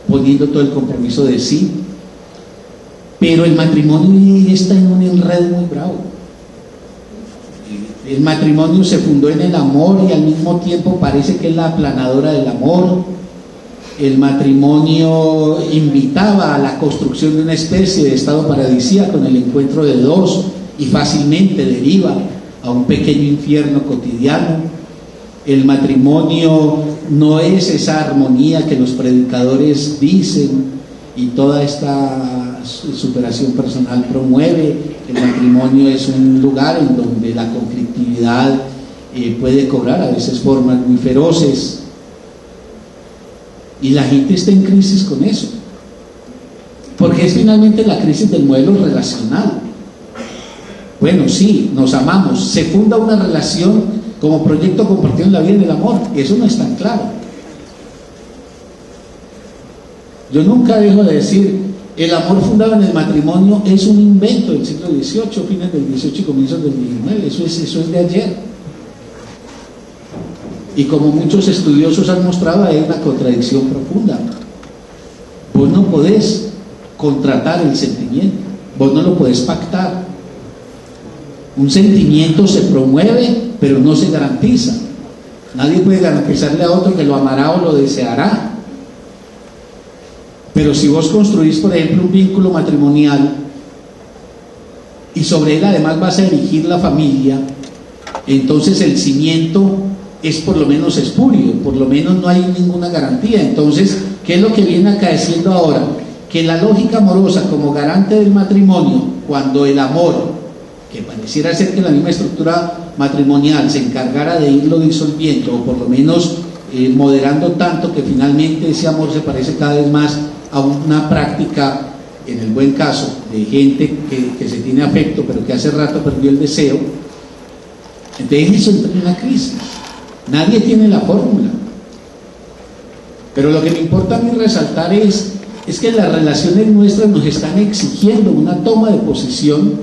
poniendo todo el compromiso de sí. Pero el matrimonio está en un enredo muy bravo. El matrimonio se fundó en el amor y al mismo tiempo parece que es la aplanadora del amor. El matrimonio invitaba a la construcción de una especie de estado paradisíaco en el encuentro de dos y fácilmente deriva a un pequeño infierno cotidiano. El matrimonio no es esa armonía que los predicadores dicen. y toda esta superación personal promueve. El matrimonio es un lugar en donde la conflictividad puede cobrar a veces formas muy feroces, y la gente está en crisis con eso, porque es finalmente la crisis del modelo relacional. Bueno, sí, nos amamos, se funda una relación como proyecto compartido en la vida y en el amor, eso no es tan claro. Yo nunca dejo de decir, el amor fundado en el matrimonio es un invento del siglo XVIII, fines del XVIII y comienzos del XIX, eso es de ayer. Y como muchos estudiosos han mostrado, hay una contradicción profunda. Vos no podés contratar el sentimiento, vos no lo podés pactar. Un sentimiento se promueve, pero no se garantiza. Nadie puede garantizarle a otro que lo amará o lo deseará. Pero si vos construís, por ejemplo, un vínculo matrimonial y sobre él además vas a erigir la familia, entonces el cimiento es por lo menos espurio, por lo menos no hay ninguna garantía. Entonces, ¿qué es lo que viene acaeciendo ahora? Que la lógica amorosa como garante del matrimonio, cuando el amor, que pareciera ser que la misma estructura matrimonial se encargara de irlo disolviendo, o por lo menos moderando tanto que finalmente ese amor se parece cada vez más a una práctica, en el buen caso, de gente que se tiene afecto pero que hace rato perdió el deseo, entonces eso entra en una crisis. Nadie tiene la fórmula, pero lo que me importa a mí resaltar es que las relaciones nuestras nos están exigiendo una toma de posición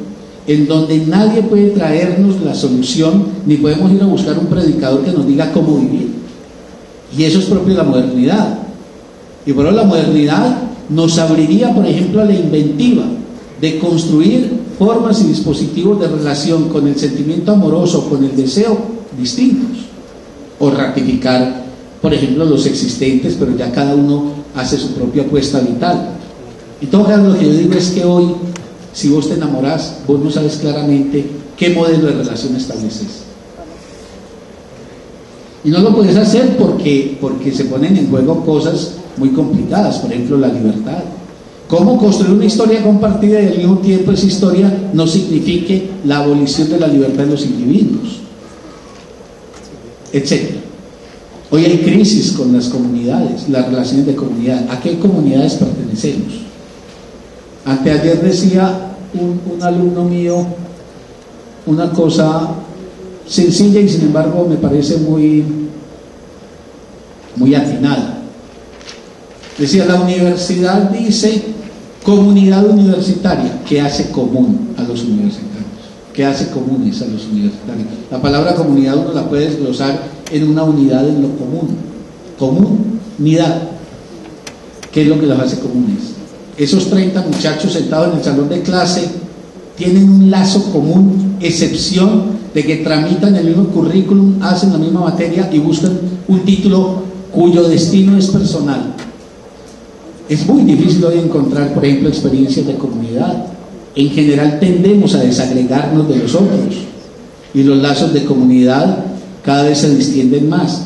en donde nadie puede traernos la solución, ni podemos ir a buscar un predicador que nos diga cómo vivir, y eso es propio de la modernidad. Y por eso la modernidad nos abriría, por ejemplo, a la inventiva de construir formas y dispositivos de relación con el sentimiento amoroso, con el deseo, distintos, o ratificar, por ejemplo, los existentes, pero ya cada uno hace su propia apuesta vital. En todo caso, lo que yo digo es que hoy, si vos te enamorás, vos no sabes claramente qué modelo de relación estableces. Y no lo puedes hacer porque se ponen en juego cosas muy complicadas, por ejemplo, la libertad. ¿Cómo construir una historia compartida y al mismo tiempo esa historia no signifique la abolición de la libertad de los individuos? Etcétera. Hoy hay crisis con las comunidades, las relaciones de comunidad. ¿A qué comunidades pertenecemos? Anteayer decía un alumno mío una cosa sencilla y sin embargo me parece muy atinada. Decía, la universidad dice comunidad universitaria, que hace común a los universitarios, que hace comunes a los universitarios. La palabra comunidad uno la puede desglosar en una unidad en lo común, comunidad. ¿Qué es lo que los hace comunes? Esos 30 muchachos sentados en el salón de clase tienen un lazo común, excepción de que tramitan el mismo currículum, hacen la misma materia y buscan un título cuyo destino es personal. Es muy difícil hoy encontrar, por ejemplo, experiencias de comunidad. En general tendemos a desagregarnos de los otros y los lazos de comunidad cada vez se distienden más.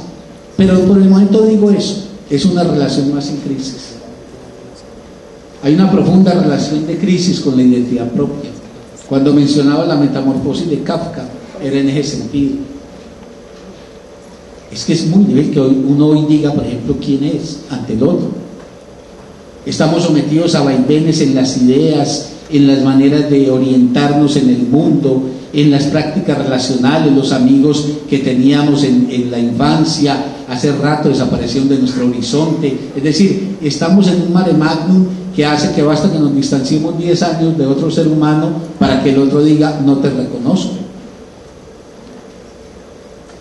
Pero por el momento digo eso, es una relación más en crisis. Hay una profunda relación de crisis con la identidad propia. Cuando mencionaba la metamorfosis de Kafka, era en ese sentido. Es que es muy difícil que uno hoy diga, por ejemplo, quién es ante el otro. Estamos sometidos a vaivenes en las ideas, en las maneras de orientarnos en el mundo, en las prácticas relacionales, los amigos que teníamos en la infancia, hace rato desaparecieron de nuestro horizonte. Es decir, estamos en un mare magnum que hace que basta que nos distanciemos 10 años de otro ser humano para que el otro diga, no te reconozco.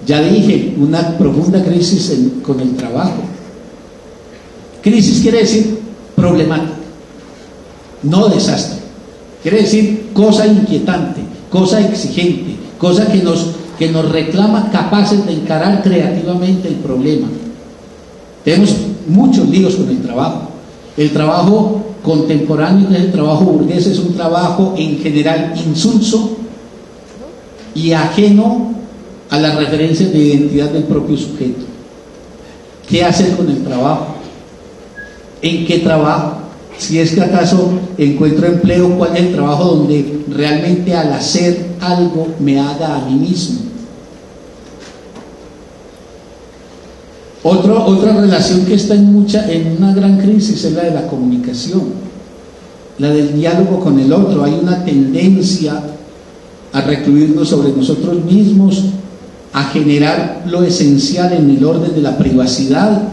Ya dije, una profunda crisis con el trabajo. Crisis quiere decir problemática, no desastre. Quiere decir cosa inquietante, cosa exigente, cosa que nos reclama capaces de encarar creativamente el problema. Tenemos muchos líos con el trabajo. El trabajo contemporáneo, que es el trabajo burgués, es un trabajo en general insulso y ajeno a las referencias de identidad del propio sujeto. ¿Qué hacer con el trabajo? ¿En qué trabajo? Si es que acaso encuentro empleo, ¿cuál es el trabajo donde realmente al hacer algo me haga a mí mismo? Otra relación que está en una gran crisis es la de la comunicación, la del diálogo con el otro. Hay una tendencia a recluirnos sobre nosotros mismos, a generar lo esencial en el orden de la privacidad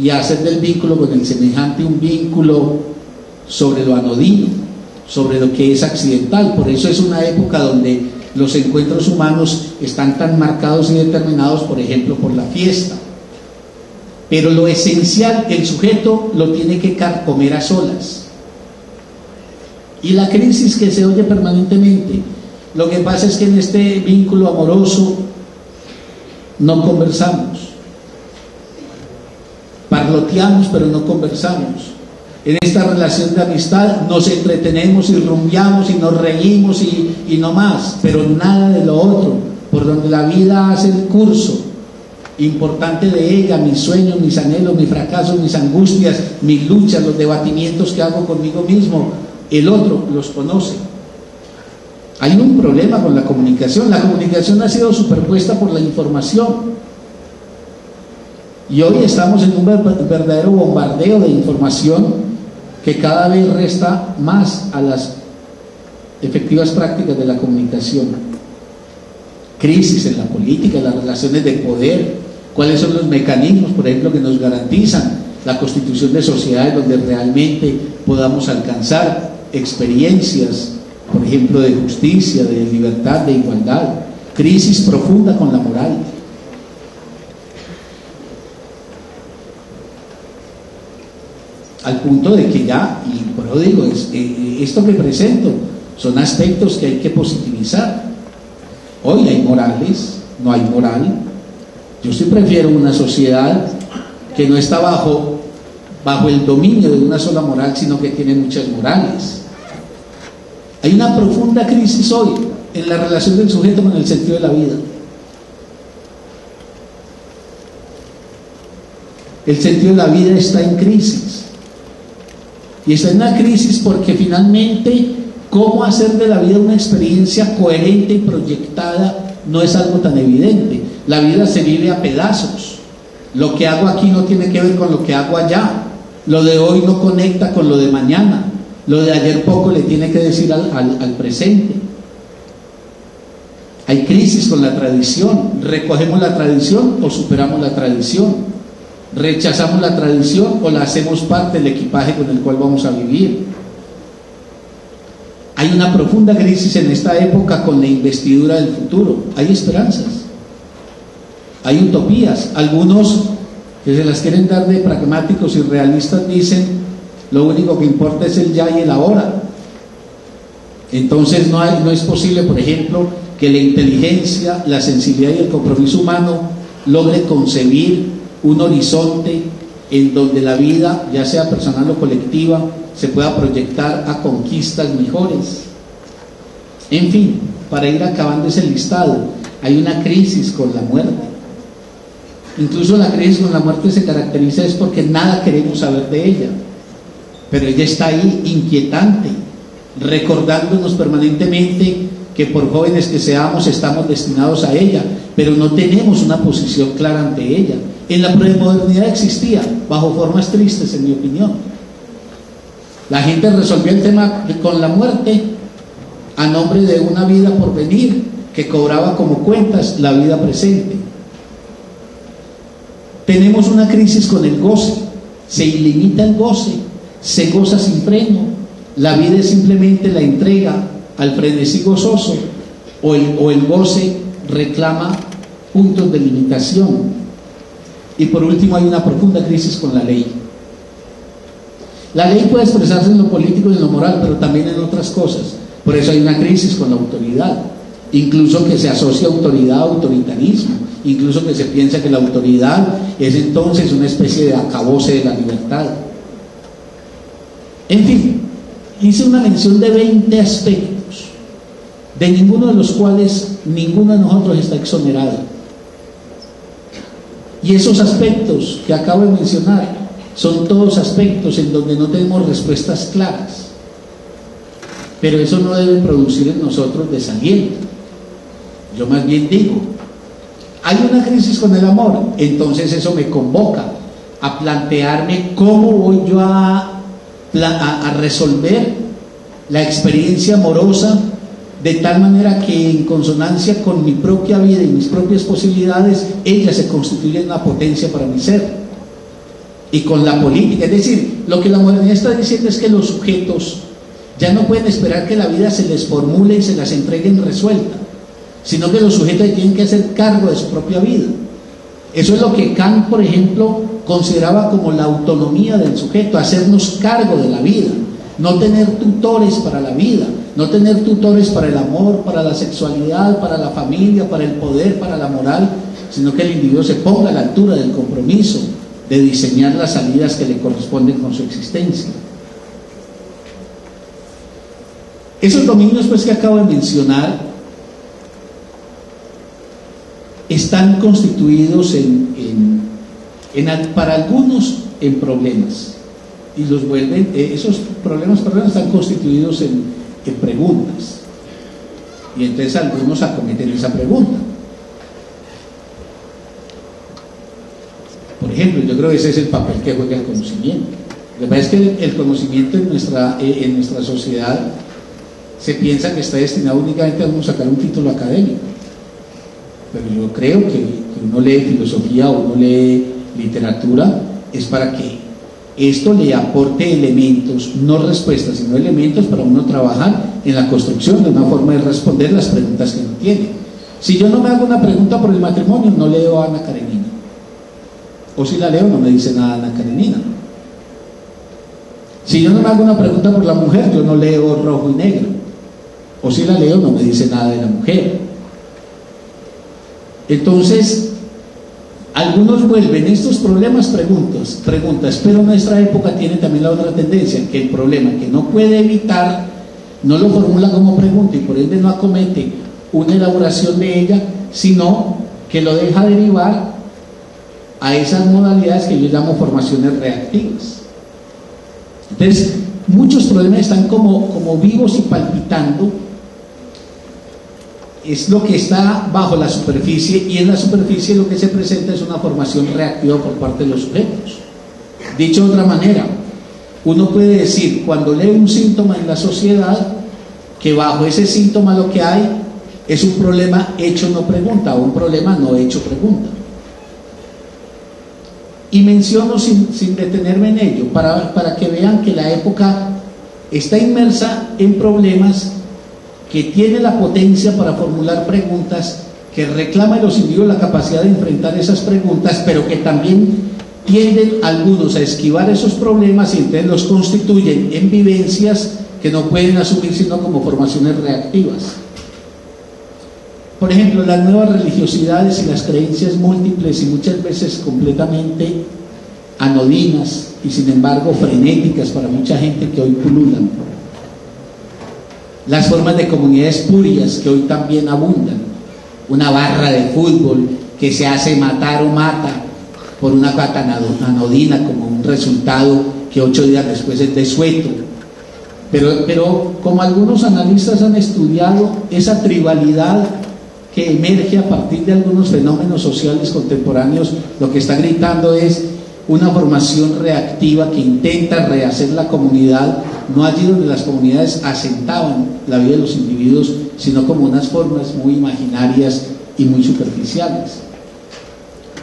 y a hacer del vínculo con el semejante un vínculo sobre lo anodino, sobre lo que es accidental. Por eso es una época donde los encuentros humanos están tan marcados y determinados, por ejemplo, por la fiesta. Pero lo esencial, el sujeto lo tiene que carcomer a solas. Y la crisis que se oye permanentemente, lo que pasa es que en este vínculo amoroso no conversamos, parloteamos pero no conversamos. En esta relación de amistad nos entretenemos y rumbeamos y nos reímos y no más, pero nada de lo otro, por donde la vida hace el curso importante de ella, mis sueños, mis anhelos, mis fracasos, mis angustias, mis luchas, los debatimientos que hago conmigo mismo. El otro los conoce. Hay un problema con la comunicación. La comunicación ha sido superpuesta por la información. Y hoy estamos en un verdadero bombardeo de información que cada vez resta más a las efectivas prácticas de la comunicación. Crisis en la política, en las relaciones de poder. ¿Cuáles son los mecanismos, por ejemplo, que nos garantizan la constitución de sociedades donde realmente podamos alcanzar experiencias, por ejemplo, de justicia, de libertad, de igualdad? Crisis profunda con la moral. Al punto de que ya, y por eso digo, esto que presento son aspectos que hay que positivizar. Hoy hay morales, no hay moral. Yo sí prefiero una sociedad que no está bajo el dominio de una sola moral, sino que tiene muchas morales. Hay una profunda crisis hoy en la relación del sujeto con el sentido de la vida. El sentido de la vida está en crisis. Y está en una crisis porque finalmente, cómo hacer de la vida una experiencia coherente y proyectada no es algo tan evidente. La vida se vive a pedazos. Lo que hago aquí no tiene que ver con lo que hago allá. Lo de hoy no conecta con lo de mañana. Lo de ayer poco le tiene que decir al presente. Hay crisis con la tradición. ¿Recogemos la tradición o superamos la tradición? ¿Rechazamos la tradición o la hacemos parte del equipaje con el cual vamos a vivir? Hay una profunda crisis en esta época con la investidura del futuro. Hay esperanzas, hay utopías. Algunos que se las quieren dar de pragmáticos y realistas dicen: lo único que importa es el ya y el ahora. Entonces no es posible, por ejemplo, que la inteligencia, la sensibilidad y el compromiso humano logre concebir un horizonte en donde la vida, ya sea personal o colectiva, se pueda proyectar a conquistas mejores. En fin, para ir acabando ese listado, hay una crisis con la muerte. Incluso la crisis con la muerte se caracteriza es porque nada queremos saber de ella, pero ella está ahí inquietante, recordándonos permanentemente que por jóvenes que seamos estamos destinados a ella, pero no tenemos una posición clara ante ella. En la premodernidad existía, bajo formas tristes, en mi opinión. La gente resolvió el tema con la muerte a nombre de una vida por venir que cobraba como cuentas la vida presente. Tenemos una crisis con el goce. Se ilimita el goce, se goza sin freno. La vida es simplemente la entrega al frenesí gozoso, o el goce reclama puntos de limitación. Y por último, hay una profunda crisis con la ley. La ley puede expresarse en lo político y en lo moral, pero también en otras cosas. Por eso hay una crisis con la autoridad, incluso que se asocia autoridad a autoritarismo, incluso que se piensa que la autoridad es entonces una especie de acabose de la libertad. En fin, hice una mención de 20 aspectos, de ninguno de los cuales ninguno de nosotros está exonerado. Y esos aspectos que acabo de mencionar son todos aspectos en donde no tenemos respuestas claras, pero eso no debe producir en nosotros desaliento. Yo más bien digo, hay una crisis con el amor, entonces eso me convoca a plantearme cómo voy yo a resolver la experiencia amorosa de tal manera que en consonancia con mi propia vida y mis propias posibilidades, ella se constituye en una potencia para mi ser. Y con la política, es decir, lo que la modernidad está diciendo es que los sujetos ya no pueden esperar que la vida se les formule y se las entreguen resuelta, sino que los sujetos tienen que hacer cargo de su propia vida. Eso es lo que Kant, por ejemplo, consideraba como la autonomía del sujeto, hacernos cargo de la vida, no tener tutores para la vida, no tener tutores para el amor, para la sexualidad, para la familia, para el poder, para la moral, sino que el individuo se ponga a la altura del compromiso de diseñar las salidas que le corresponden con su existencia. Esos dominios pues que acabo de mencionar están constituidos para algunos en problemas, y los vuelven, esos problemas están constituidos en preguntas, y entonces algunos acometen esa pregunta. Por ejemplo, yo creo que ese es el papel que juega el conocimiento. Lo que pasa es que el conocimiento en nuestra sociedad se piensa que está destinado únicamente a uno sacar un título académico, pero yo creo que uno lee filosofía o uno lee literatura es para que esto le aporte elementos, no respuestas, sino elementos para uno trabajar en la construcción de una forma de responder las preguntas que uno tiene. Si yo no me hago una pregunta por el matrimonio, no leo a Ana Karenina, o si la leo no me dice nada Ana Karenina. Si yo no me hago una pregunta por la mujer, yo no leo Rojo y Negro, o si la leo no me dice nada de la mujer. Entonces algunos vuelven estos problemas preguntas, pero nuestra época tiene también la otra tendencia, que el problema que no puede evitar no lo formula como pregunta y por ende no acomete una elaboración de ella, sino que lo deja derivar a esas modalidades que yo llamo formaciones reactivas. Entonces muchos problemas están como vivos y palpitando. Es lo que está bajo la superficie, y en la superficie lo que se presenta es una formación reactiva por parte de los sujetos. Dicho de otra manera, uno puede decir, cuando lee un síntoma en la sociedad, que bajo ese síntoma lo que hay es un problema hecho no pregunta, o un problema no hecho pregunta. Y menciono sin detenerme en ello, para que vean que la época está inmersa en problemas que tiene la potencia para formular preguntas, que reclama de los individuos la capacidad de enfrentar esas preguntas, pero que también tienden algunos a esquivar esos problemas y entonces los constituyen en vivencias que no pueden asumir sino como formaciones reactivas. Por ejemplo, las nuevas religiosidades y las creencias múltiples y muchas veces completamente anodinas y sin embargo frenéticas para mucha gente que hoy pululan. Las formas de comunidades espurias que hoy también abundan. Una barra de fútbol que se hace matar o mata por una cosa anodina como un resultado que 8 días después es desueto. Pero como algunos analistas han estudiado, esa tribalidad que emerge a partir de algunos fenómenos sociales contemporáneos, lo que está gritando es una formación reactiva que intenta rehacer la comunidad, no allí donde las comunidades asentaban la vida de los individuos, sino como unas formas muy imaginarias y muy superficiales.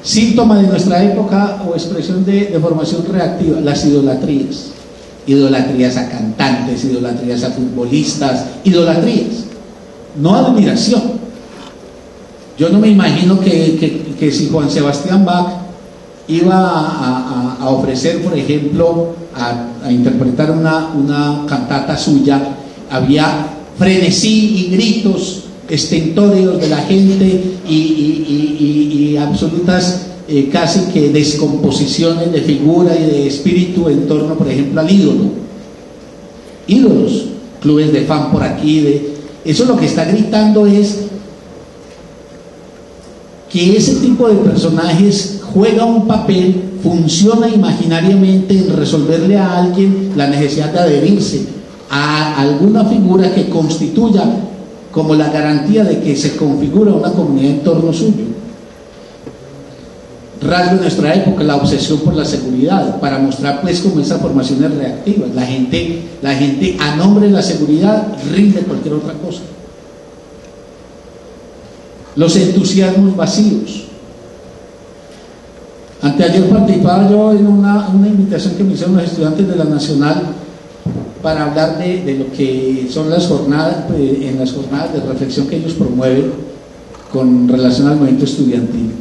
Síntoma de nuestra época o expresión de formación reactiva, las idolatrías. Idolatrías a cantantes, idolatrías a futbolistas, idolatrías, no admiración. Yo no me imagino que si Juan Sebastián Bach iba a ofrecer, por ejemplo, a interpretar una cantata suya, había frenesí y gritos estentóreos de la gente y absolutas casi que descomposiciones de figura y de espíritu en torno, por ejemplo, al ídolo. Ídolos, clubes de fan por aquí, eso lo que está gritando es que ese tipo de personajes juega un papel funciona imaginariamente en resolverle a alguien la necesidad de adherirse a alguna figura que constituya como la garantía de que se configura una comunidad en torno suyo. Rasgo de nuestra época, la obsesión por la seguridad, para mostrar pues como esas formaciones reactivas. La gente a nombre de la seguridad rinde cualquier otra cosa. Los entusiasmos vacíos. Anteayer participaba yo en una invitación que me hicieron los estudiantes de la Nacional para hablar de lo que son las jornadas, en las jornadas de reflexión que ellos promueven con relación al movimiento estudiantil.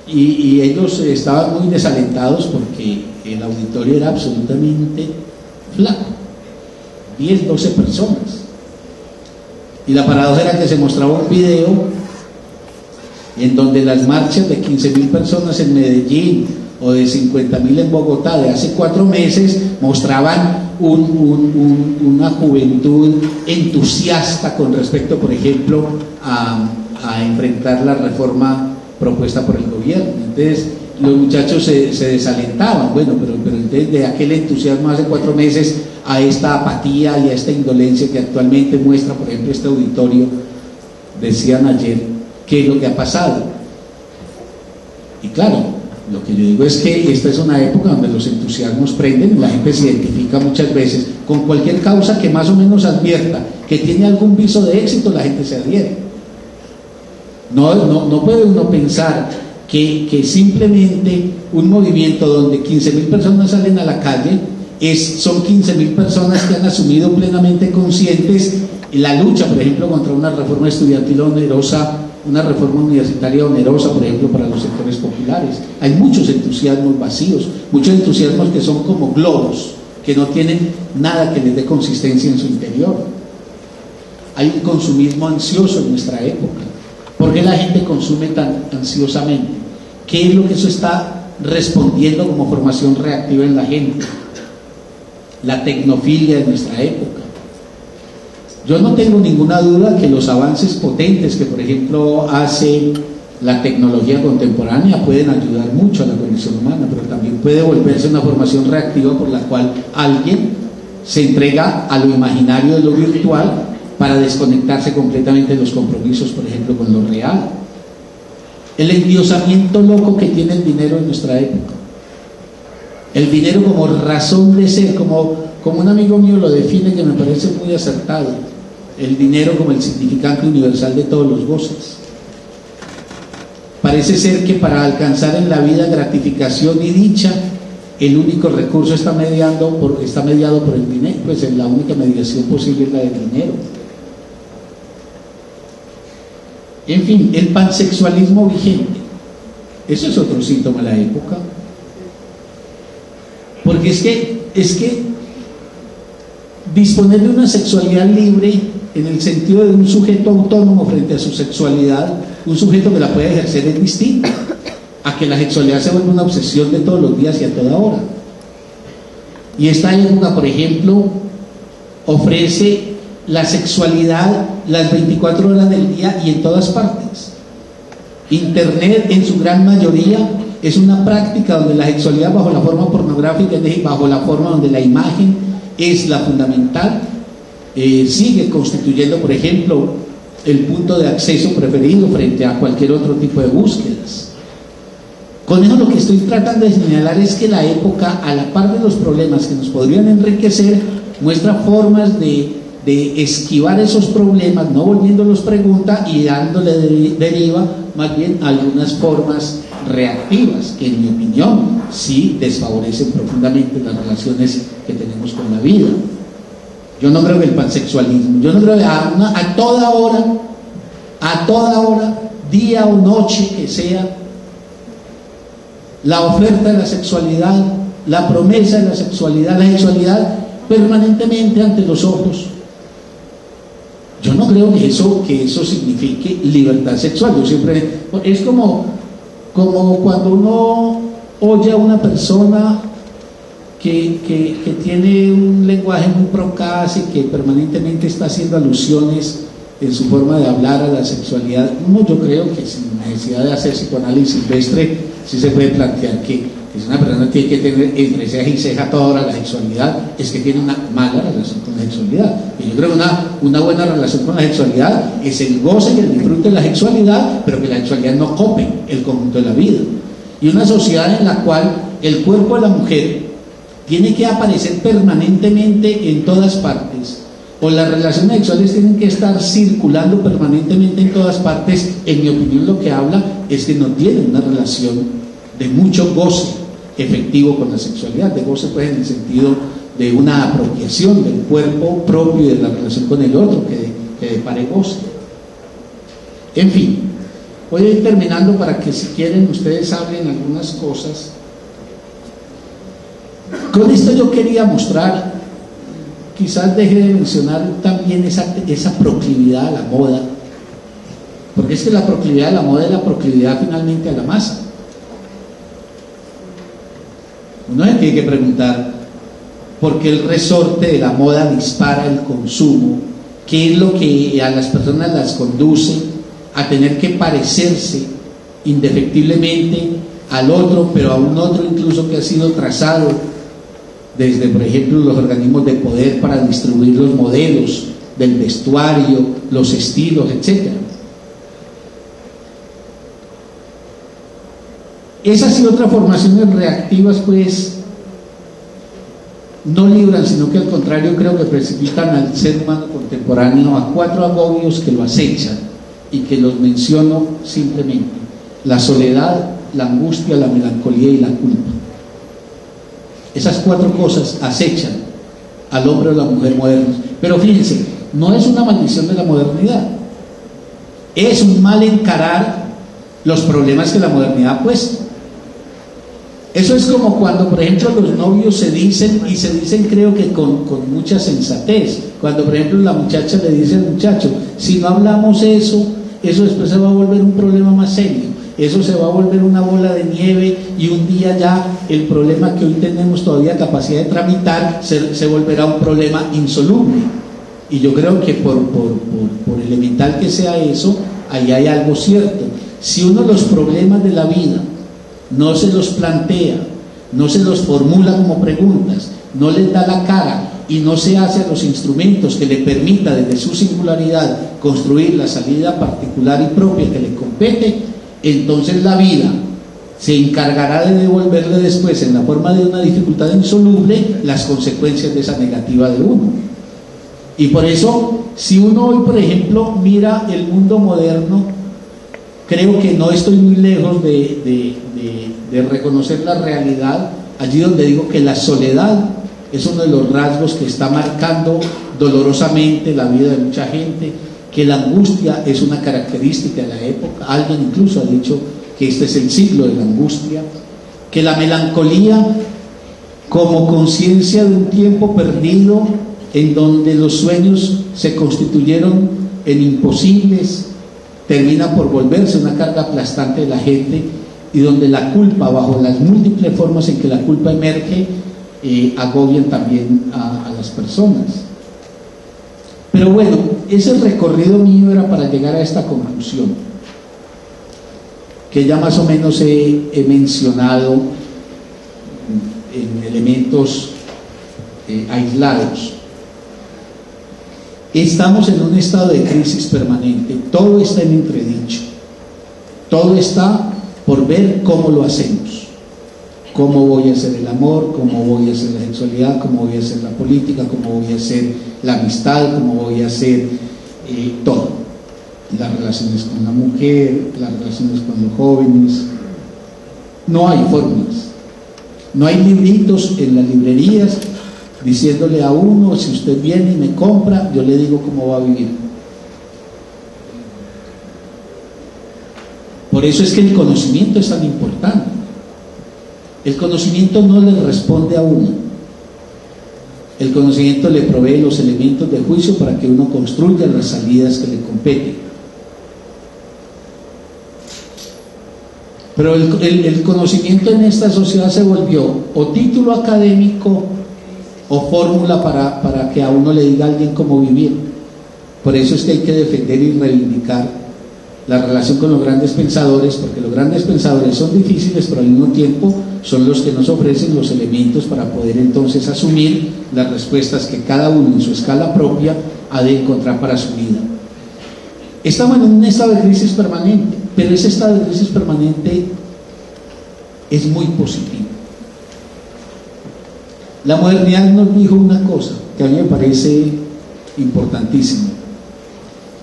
Y ellos estaban muy desalentados porque el auditorio era absolutamente flaco, 10, 12 personas. Y la paradoja era que se mostraba un video en donde las marchas de 15.000 personas en Medellín o de 50.000 en Bogotá de hace 4 meses mostraban una juventud entusiasta con respecto, por ejemplo, a enfrentar la reforma propuesta por el gobierno. Entonces los muchachos se desalentaban. Bueno, pero entonces de aquel entusiasmo hace 4 meses a esta apatía y a esta indolencia que actualmente muestra, por ejemplo, este auditorio, decían ayer, ¿qué es lo que ha pasado? Y claro, lo que yo digo es que esta es una época donde los entusiasmos prenden, la gente se identifica muchas veces con cualquier causa que más o menos advierta que tiene algún viso de éxito, la gente se adhiere. No puede uno pensar que simplemente un movimiento donde 15.000 personas salen a la calle son 15.000 personas que han asumido plenamente conscientes la lucha, por ejemplo, contra una reforma estudiantil onerosa, una reforma universitaria onerosa, por ejemplo, para los sectores populares. Hay muchos entusiasmos vacíos, muchos entusiasmos que son como globos, que no tienen nada que les dé consistencia en su interior. Hay un consumismo ansioso en nuestra época. ¿Por qué la gente consume tan ansiosamente? ¿Qué es lo que eso está respondiendo como formación reactiva en la gente? La tecnofilia de nuestra época. Yo no tengo ninguna duda que los avances potentes que, por ejemplo, hace la tecnología contemporánea pueden ayudar mucho a la condición humana, pero también puede volverse una formación reactiva por la cual alguien se entrega a lo imaginario de lo virtual para desconectarse completamente de los compromisos, por ejemplo, con lo real. El endiosamiento loco que tiene el dinero en nuestra época. El dinero como razón de ser, como un amigo mío lo define, que me parece muy acertado. El dinero como el significante universal de todos los goces. Parece ser que para alcanzar en la vida gratificación y dicha, el único recurso está mediado por el dinero, pues la única mediación posible es la del dinero. En fin, el pansexualismo vigente, eso es otro síntoma de la época, porque es que disponer de una sexualidad libre en el sentido de un sujeto autónomo frente a su sexualidad, un sujeto que la puede ejercer, es distinto a que la sexualidad se vuelva una obsesión de todos los días y a toda hora. Y esta época, por ejemplo, ofrece la sexualidad las 24 horas del día y en todas partes. Internet en su gran mayoría es una práctica donde la sexualidad bajo la forma pornográfica, es decir, bajo la forma donde la imagen es la fundamental, sigue constituyendo, por ejemplo, el punto de acceso preferido frente a cualquier otro tipo de búsquedas. Con eso lo que estoy tratando de señalar es que la época, a la par de los problemas que nos podrían enriquecer, muestra formas de esquivar esos problemas, no volviéndolos pregunta y dándole deriva más bien algunas formas reactivas que, en mi opinión, sí desfavorecen profundamente las relaciones que tenemos con la vida. Yo no creo que el pansexualismo, yo no creo que a toda hora, día o noche que sea, la oferta de la sexualidad, la promesa de la sexualidad permanentemente ante los ojos. Yo no creo que eso signifique libertad sexual. Yo siempre, es como cuando uno oye a una persona que tiene un lenguaje muy procaz y que permanentemente está haciendo alusiones en su forma de hablar a la sexualidad. Yo creo que sin necesidad de hacer psicoanálisis silvestre, sí se puede plantear que Si una persona tiene que tener entre ceja y ceja toda hora la sexualidad, es que tiene una mala relación con la sexualidad. Y yo creo que una buena relación con la sexualidad es el goce y el disfrute de la sexualidad, pero que la sexualidad no cope el conjunto de la vida. Y una sociedad en la cual el cuerpo de la mujer tiene que aparecer permanentemente en todas partes, o las relaciones sexuales tienen que estar circulando permanentemente en todas partes, en mi opinión lo que habla es que no tiene una relación de mucho goce efectivo con la sexualidad, de goce pues en el sentido de una apropiación del cuerpo propio y de la relación con el otro, que depare goce. En fin, voy a ir terminando para que si quieren ustedes hablen algunas cosas. Con esto yo quería mostrar, quizás deje de mencionar también esa proclividad a la moda, porque es que la proclividad a la moda es la proclividad finalmente a la masa. Uno se tiene que preguntar por qué el resorte de la moda dispara el consumo, qué es lo que a las personas las conduce a tener que parecerse indefectiblemente al otro, pero a un otro incluso que ha sido trazado desde, por ejemplo, los organismos de poder para distribuir los modelos del vestuario, los estilos, etc. Esas y otras formaciones reactivas pues no libran, sino que al contrario creo que precipitan al ser humano contemporáneo a 4 agobios que lo acechan y que los menciono simplemente: la soledad, la angustia, la melancolía y la culpa. Esas 4 cosas acechan al hombre o la mujer modernos. Pero fíjense, no es una maldición de la modernidad, es un mal encarar los problemas que la modernidad ha puesto. Eso es como cuando, por ejemplo, los novios se dicen, y se dicen creo que con mucha sensatez, cuando por ejemplo la muchacha le dice al muchacho: si no hablamos eso después se va a volver un problema más serio, eso se va a volver una bola de nieve, y un día ya el problema que hoy tenemos todavía capacidad de tramitar se volverá un problema insoluble. Y yo creo que por elemental que sea eso, ahí hay algo cierto. Si uno los problemas de la vida no se los plantea, no se los formula como preguntas, no les da la cara y no se hace a los instrumentos que le permita desde su singularidad construir la salida particular y propia que le compete, entonces la vida se encargará de devolverle después en la forma de una dificultad insoluble las consecuencias de esa negativa de uno. Y por eso, si uno hoy por ejemplo mira el mundo moderno, creo que no estoy muy lejos de reconocer la realidad allí donde digo que la soledad es uno de los rasgos que está marcando dolorosamente la vida de mucha gente, que la angustia es una característica de la época. Alguien incluso ha dicho que este es el siglo de la angustia, que la melancolía como conciencia de un tiempo perdido en donde los sueños se constituyeron en imposibles, termina por volverse una carga aplastante de la gente, y donde la culpa, bajo las múltiples formas en que la culpa emerge, agobian también a las personas. Pero bueno, ese recorrido mío era para llegar a esta conclusión, que ya más o menos he mencionado en elementos aislados. Estamos en un estado de crisis permanente, todo está en entredicho, todo está por ver cómo lo hacemos, cómo voy a hacer el amor, cómo voy a hacer la sexualidad, cómo voy a hacer la política, cómo voy a hacer la amistad, cómo voy a hacer todo, las relaciones con la mujer, las relaciones con los jóvenes. No hay fórmulas, no hay libritos en las librerías diciéndole a uno: si usted viene y me compra, yo le digo cómo va a vivir. Por eso es que el conocimiento es tan importante. El conocimiento no le responde a uno, el conocimiento le provee los elementos de juicio para que uno construya las salidas que le competen. Pero el conocimiento en esta sociedad se volvió o título académico o fórmula para que a uno le diga a alguien cómo vivir. Por eso es que hay que defender y reivindicar la relación con los grandes pensadores, porque los grandes pensadores son difíciles, pero al mismo tiempo son los que nos ofrecen los elementos para poder entonces asumir las respuestas que cada uno en su escala propia ha de encontrar para su vida. Estamos en un estado de crisis permanente, pero ese estado de crisis permanente es muy positivo. La modernidad nos dijo una cosa que a mí me parece importantísima: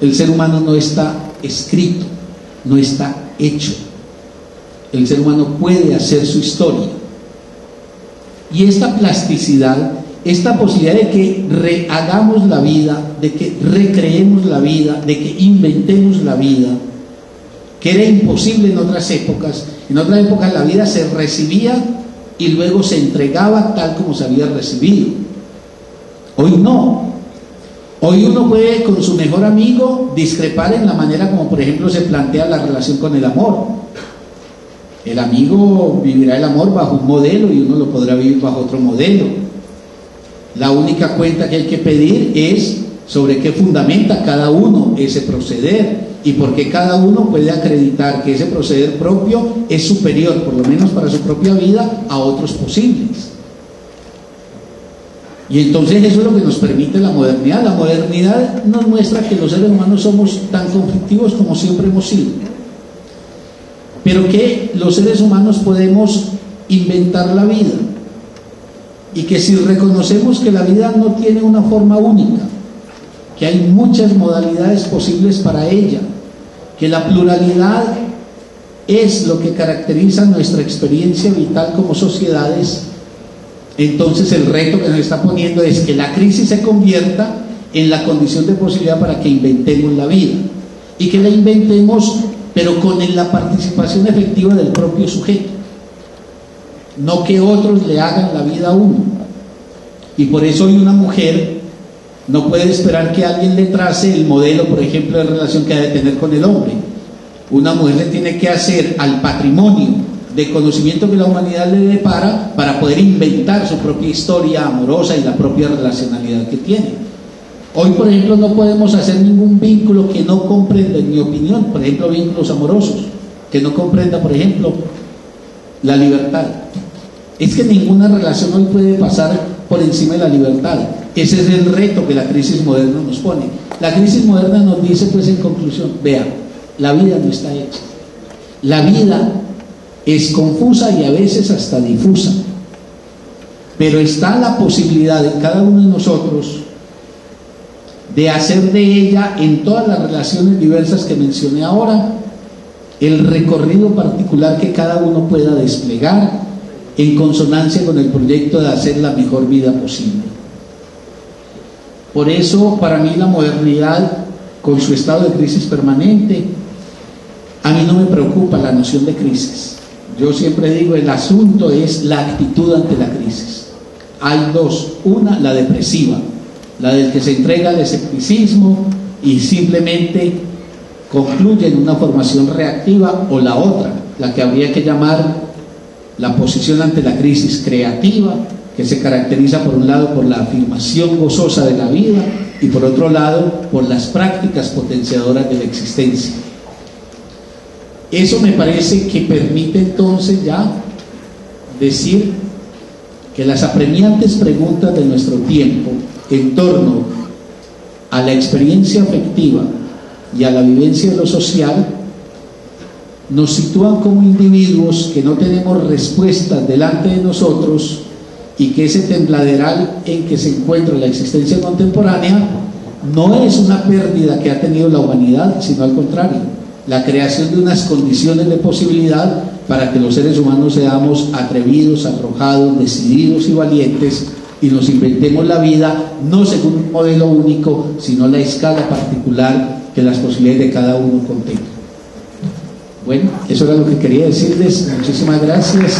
el ser humano no está escrito, no está hecho. El ser humano puede hacer su historia. Y esta plasticidad, esta posibilidad de que rehagamos la vida, de que recreemos la vida, de que inventemos la vida, que era imposible en otras épocas. En otras épocas la vida se recibía y luego se entregaba tal como se había recibido. Hoy no. Hoy uno puede con su mejor amigo discrepar en la manera como, por ejemplo, se plantea la relación con el amor. El amigo vivirá el amor bajo un modelo y uno lo podrá vivir bajo otro modelo. La única cuenta que hay que pedir es sobre qué fundamenta cada uno ese proceder y por qué cada uno puede acreditar que ese proceder propio es superior, por lo menos para su propia vida, a otros posibles. Y entonces eso es lo que nos permite la modernidad. La modernidad nos muestra que los seres humanos somos tan conflictivos como siempre hemos sido, pero que los seres humanos podemos inventar la vida, y que si reconocemos que la vida no tiene una forma única, que hay muchas modalidades posibles para ella, que la pluralidad es lo que caracteriza nuestra experiencia vital como sociedades, entonces el reto que nos está poniendo es que la crisis se convierta en la condición de posibilidad para que inventemos la vida, y que la inventemos pero con la participación efectiva del propio sujeto, no que otros le hagan la vida a uno. Y por eso hoy una mujer no puede esperar que alguien le trace el modelo, por ejemplo, de relación que ha de tener con el hombre. Una mujer le tiene que hacer al patrimonio de conocimiento que la humanidad le depara para poder inventar su propia historia amorosa y la propia relacionalidad que tiene. Hoy, por ejemplo, no podemos hacer ningún vínculo que no comprenda, en mi opinión, por ejemplo, vínculos amorosos, que no comprenda, por ejemplo, la libertad. Es que ninguna relación hoy puede pasar por encima de la libertad. Ese es el reto que la crisis moderna nos pone. La crisis moderna nos dice, pues, en conclusión, vea, la vida no está hecha. La vida es confusa y a veces hasta difusa, pero está la posibilidad en cada uno de nosotros de hacer de ella, en todas las relaciones diversas que mencioné ahora, el recorrido particular que cada uno pueda desplegar en consonancia con el proyecto de hacer la mejor vida posible. Por eso, para mí, la modernidad, con su estado de crisis permanente, a mí no me preocupa la noción de crisis. Yo siempre digo, el asunto es la actitud ante la crisis. Hay dos: una, la depresiva, la del que se entrega al escepticismo y simplemente concluye en una formación reactiva, o la otra, la que habría que llamar la posición ante la crisis creativa, que se caracteriza por un lado por la afirmación gozosa de la vida y por otro lado por las prácticas potenciadoras de la existencia. Eso me parece que permite entonces ya decir que las apremiantes preguntas de nuestro tiempo en torno a la experiencia afectiva y a la vivencia de lo social nos sitúan como individuos que no tenemos respuestas delante de nosotros, y que ese tembladeral en que se encuentra la existencia contemporánea no es una pérdida que ha tenido la humanidad, sino al contrario, la creación de unas condiciones de posibilidad para que los seres humanos seamos atrevidos, arrojados, decididos y valientes, y nos inventemos la vida no según un modelo único, sino la escala particular que las posibilidades de cada uno contemplan. Bueno, eso era lo que quería decirles. Muchísimas gracias.